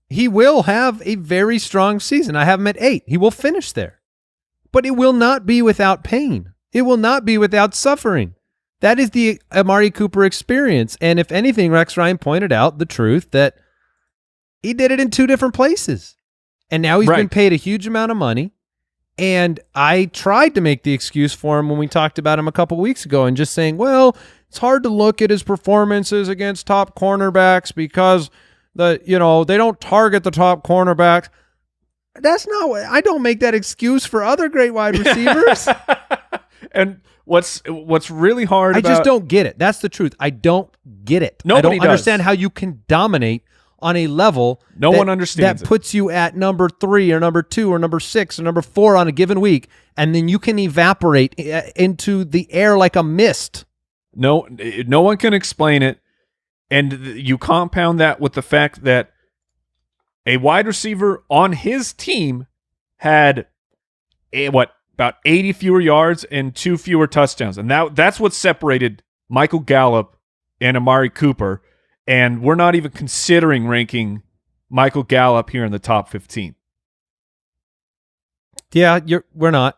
he will have a very strong season. I have him at 8. He will finish there. But it will not be without pain. It will not be without suffering. That is the Amari Cooper experience. And if anything, Rex Ryan pointed out the truth that he did it in 2 different places. And now he's been paid a huge amount of money. And I tried to make the excuse for him when we talked about him a couple weeks ago and just saying, well, it's hard to look at his performances against top cornerbacks because they don't target the top cornerbacks. That's not what I don't make that excuse for other great wide receivers. And what's really hard I about, just don't get it. That's the truth. I don't get it. Nobody I don't does. understand how you can dominate on a level No one understands that it. puts you at number 3 or number 2 or number 6 or number 4 on a given week, and then you can evaporate into the air like a mist. no one can explain it. And you compound that with the fact that a wide receiver on his team had about 80 fewer yards and 2 fewer touchdowns. And that's what separated Michael Gallup and Amari Cooper. And we're not even considering ranking Michael Gallup here in the top 15. Yeah, we're not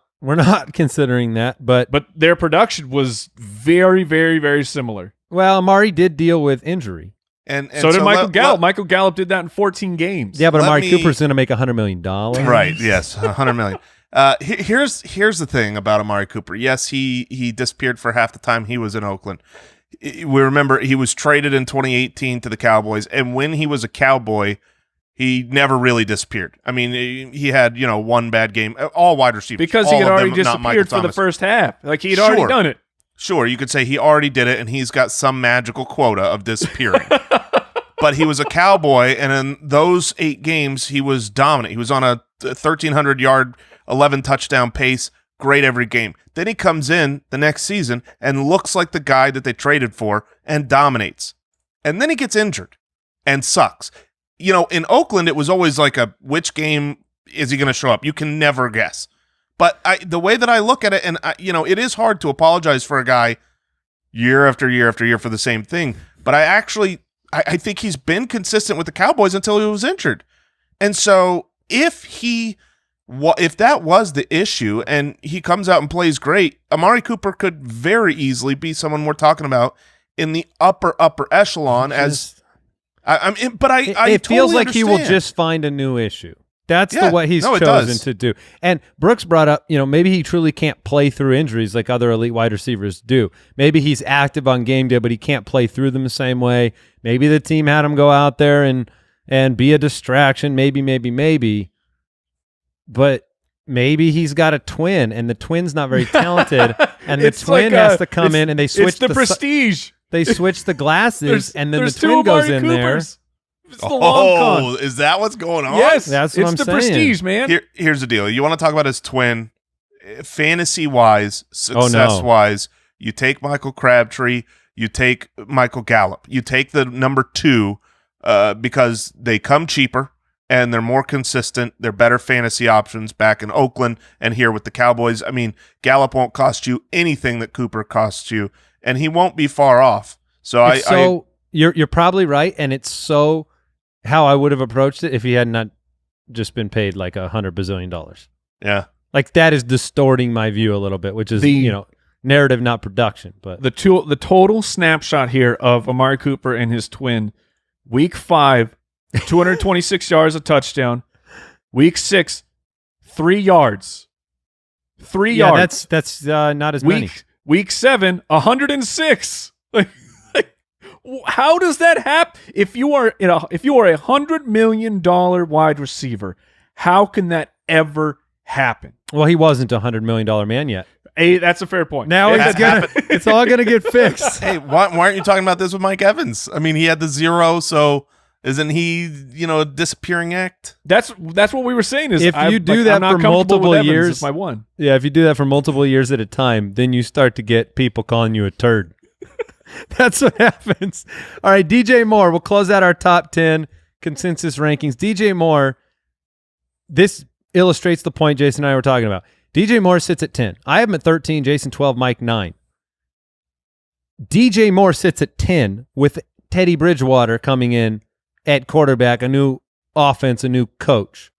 considering that, but their production was very, very, very similar. well, Amari did deal with injury. And So did Michael Gallup. Michael Gallup did that in 14 games. Yeah, but Let Amari me- Cooper's going to make $100 million. Right. Yes. 100 million. Here's the thing about Amari Cooper. Yes, he disappeared for half the time he was in Oakland. We remember he was traded in 2018 to the Cowboys, and when he was a Cowboy, he never really disappeared. I mean, he had one bad game. All wide receivers, Because he all had of already them, not Michael disappeared for the Thomas. first half. Like, he'd already Sure. done it. Sure, you could say he already did it, and he's got some magical quota of disappearing. But he was a Cowboy, and in those 8 games, he was dominant. He was on a 1,300-yard, 11-touchdown pace, great every game. Then he comes in the next season and looks like the guy that they traded for and dominates. And then he gets injured and sucks. In Oakland, it was always like which game is he going to show up? You can never guess. But the way that I look at it, and it is hard to apologize for a guy year after year after year for the same thing. But I think he's been consistent with the Cowboys until he was injured. And so if that was the issue and he comes out and plays great, Amari Cooper could very easily be someone we're talking about in the upper echelon It feels like he will just find a new issue. That's Yeah, the way he's it chosen does. to do. And Brooks brought up, maybe he truly can't play through injuries like other elite wide receivers do. Maybe he's active on game day, but he can't play through them the same way. Maybe the team had him go out there and be a distraction. Maybe. But maybe he's got a twin, and the twin's not very talented, and the It's twin like has to come in, and they switch It's the prestige. They switch the glasses, and then the there's twin 2 goes Amari in there. Coopers. It's the long con. Oh, is that what's going on? Yes, That's what it's I'm the saying. prestige, man. Here's the deal. You want to talk about his twin, fantasy-wise, Oh, no. success-wise, you take Michael Crabtree, you take Michael Gallup, you take the number 2 because they come cheaper and they're more consistent. They're better fantasy options back in Oakland and here with the Cowboys. I mean, Gallup won't cost you anything that Cooper costs you, and he won't be far off. So you're probably right, and it's so how I would have approached it if he had not just been paid like $100 bazillion. yeah. Like, that is distorting my view a little bit, which is narrative, not production. But The total snapshot here of Amari Cooper and his twin, week 5, 226 yards, a touchdown. Week 6, 3 yards. 3 yeah, yards. that's not as many. Week 7, 106. Like, how does that happen? If you are a $100 million wide receiver, how can that ever happen? Well, he wasn't a $100 million man yet. That's a fair point. Now it's all gonna get fixed. Hey, why aren't you talking about this with Mike Evans? I mean, he had the 0, so Isn't he, a disappearing act? That's what we were saying. Is If you do that I'm not for comfortable multiple with Evans years- as my one. Yeah, if you do that for multiple years at a time, then you start to get people calling you a turd. That's what happens. All right, DJ Moore. We'll close out our top 10 consensus rankings. DJ Moore, this illustrates the point Jason and I were talking about. DJ Moore sits at 10. I have him at 13, Jason 12, Mike 9. DJ Moore sits at 10 with Teddy Bridgewater coming in at quarterback, a new offense, a new coach.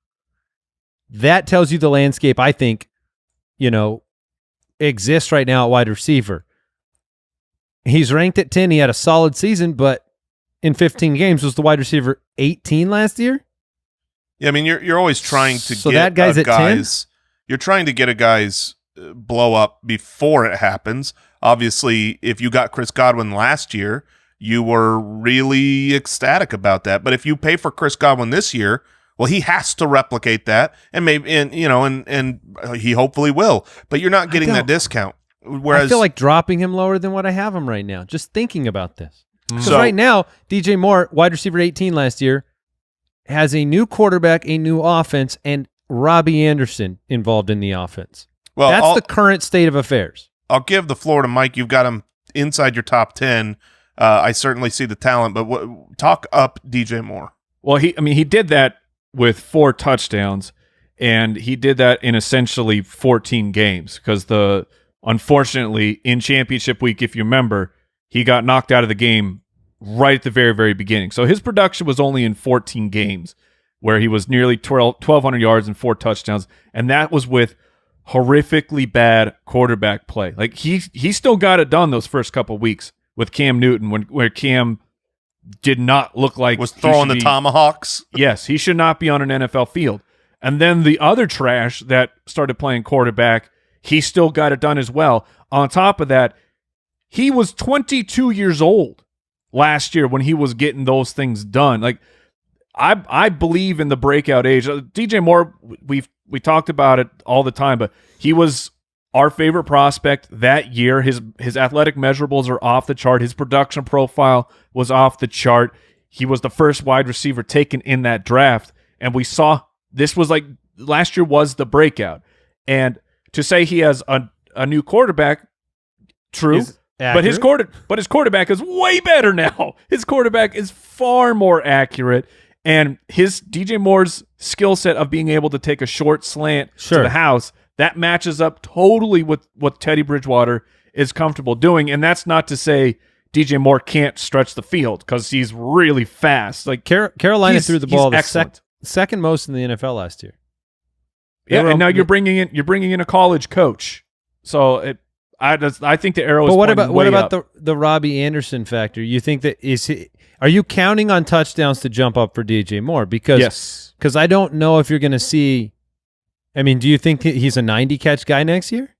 That tells you the landscape, I think, exists right now at wide receiver. He's ranked at 10. He had a solid season, but in 15 games was the wide receiver 18 last year. Yeah, I mean, you're always trying to So get that guy's a at 10? guy's. You're trying to get a guy's blow up before it happens. Obviously, if you got Chris Godwin last year, you were really ecstatic about that. But if you pay for Chris Godwin this year, well, he has to replicate that, and maybe, and he hopefully will. But you're not getting that discount. Whereas I feel like dropping him lower than what I have him right now. Just thinking about this, because So- right now DJ Moore, wide receiver 18 last year, has a new quarterback, a new offense, and Robbie Anderson involved in the offense. well, That's the current state of affairs. I'll give the floor to Mike. You've got him inside your top 10. I certainly see the talent, but talk up DJ Moore. Well, he did that with 4 touchdowns, and he did that in essentially 14 games because unfortunately in championship week, if you remember, he got knocked out of the game right at the very, very beginning. So his production was only in 14 games where he was nearly 1,200 yards and 4 touchdowns, and that was with horrifically bad quarterback play. Like he still got it done those first couple weeks with Cam Newton where Cam did not look like Was he throwing should the be- tomahawks. Yes, he should not be on an NFL field. And then the other trash that started playing quarterback, he still got it done as well. On top of that, he was 22 years old last year when he was getting those things done. Like I believe in the breakout age. DJ Moore, we talked about it all the time, but he was our favorite prospect that year. His athletic measurables are off the chart. His production profile was off the chart. He was the first wide receiver taken in that draft, and we saw this was like last year was the breakout. And to say he has a new quarterback, true, Is but his quarterback is way better now. His quarterback is far more accurate, and his DJ Moore's skill set of being able to take a short slant Sure. to the house, that matches up totally with what Teddy Bridgewater is comfortable doing. And that's not to say DJ Moore can't stretch the field because he's really fast. Like Carolina he's- threw the he's ball the excellent. second most in the NFL last year. Yeah, They were- and now you're bringing in a college coach. So I think the arrow is But what pointing about what way about up. the Robbie Anderson factor? You think that are you counting on touchdowns to jump up for DJ Moore? Yes. Because I don't know if you're going to see. I mean, do you think he's a 90 catch guy next year?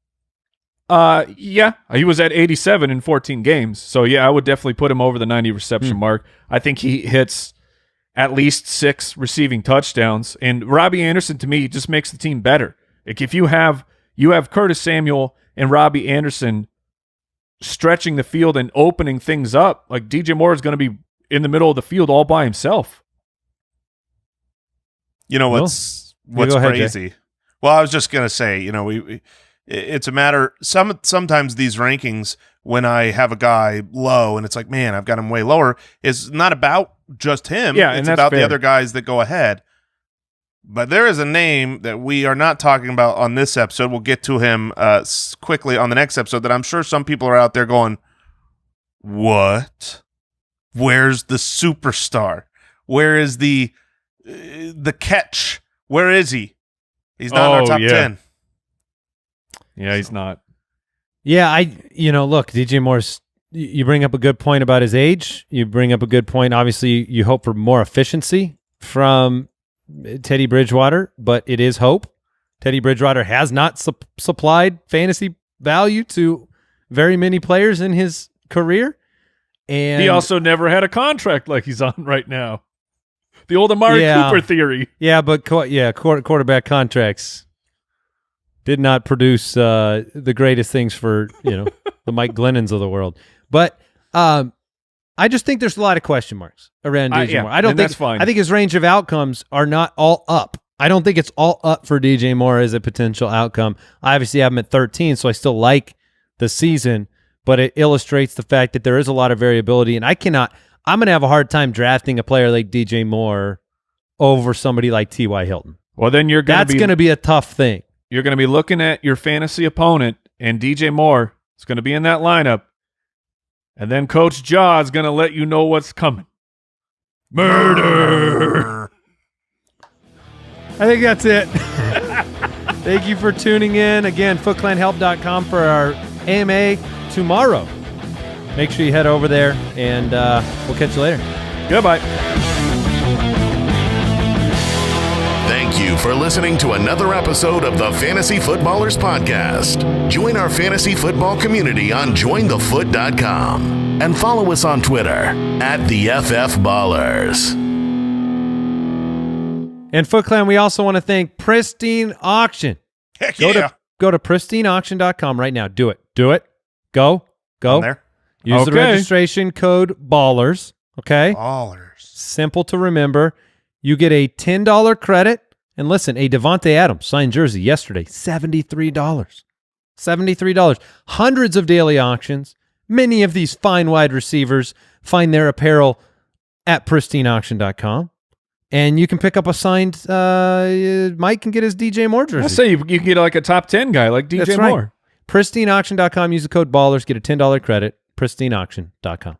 Yeah, he was at 87 in 14 games. So yeah, I would definitely put him over the 90 reception mark. I think he hits at least 6 receiving touchdowns. And Robbie Anderson to me just makes the team better. Like if you have Curtis Samuel and Robbie Anderson stretching the field and opening things up, like DJ Moore is going to be in the middle of the field all by himself. You know Well, what's go ahead, Jay. crazy? Well, I was just gonna say, it's a matter. Sometimes these rankings, when I have a guy low and it's like, man, I've got him way lower, is not about just him. Yeah, and it's that's about fair. the other guys that go ahead. But there is a name that we are not talking about on this episode. We'll get to him quickly on the next episode. That I'm sure some people are out there going, "What? Where's the superstar? Where is the catch? Where is he? He's not in our top 10." Yeah, he's not. Yeah, look, DJ Moore's. You bring up a good point about his age. You bring up a good point. Obviously, you hope for more efficiency from Teddy Bridgewater, but it is hope. Teddy Bridgewater has not supplied fantasy value to very many players in his career. And He also never had a contract like he's on right now. The old Amari Yeah. Cooper theory. yeah, but quarterback contracts did not produce the greatest things for the Mike Glennons of the world. But I just think there's a lot of question marks around DJ Moore. I don't and think that's fine. I think his range of outcomes are not all up. I don't think it's all up for DJ Moore as a potential outcome. I obviously have him at 13, so I still like the season, but it illustrates the fact that there is a lot of variability, and I'm going to have a hard time drafting a player like DJ Moore over somebody like T.Y. Hilton. Well, then That's going to be a tough thing. You're going to be looking at your fantasy opponent, and DJ Moore is going to be in that lineup, and then Coach Jaw is going to let you know what's coming. Murder. I think that's it. Thank you for tuning in. Again, footclanhelp.com for our AMA tomorrow. Make sure you head over there, and we'll catch you later. Goodbye. Thank you for listening to another episode of the Fantasy Footballers Podcast. Join our fantasy football community on jointhefoot.com and follow us on Twitter @TheFFBallers. And Foot Clan, we also want to thank Pristine Auction. Heck yeah. Go to pristineauction.com right now. Do it. Go. On there. Use the Okay. registration code BALLERS. Okay? Ballers. Simple to remember. You get a $10 credit. And listen, a Devontae Adams signed jersey yesterday, $73. $73. Hundreds of daily auctions. Many of these fine wide receivers find their apparel at pristineauction.com. And you can pick up a signed Mike can get his DJ Moore jersey. I say you can get like a top 10 guy like DJ That's right. Moore. Pristineauction.com. Use the code BALLERS. Get a $10 credit. Pristineauction.com.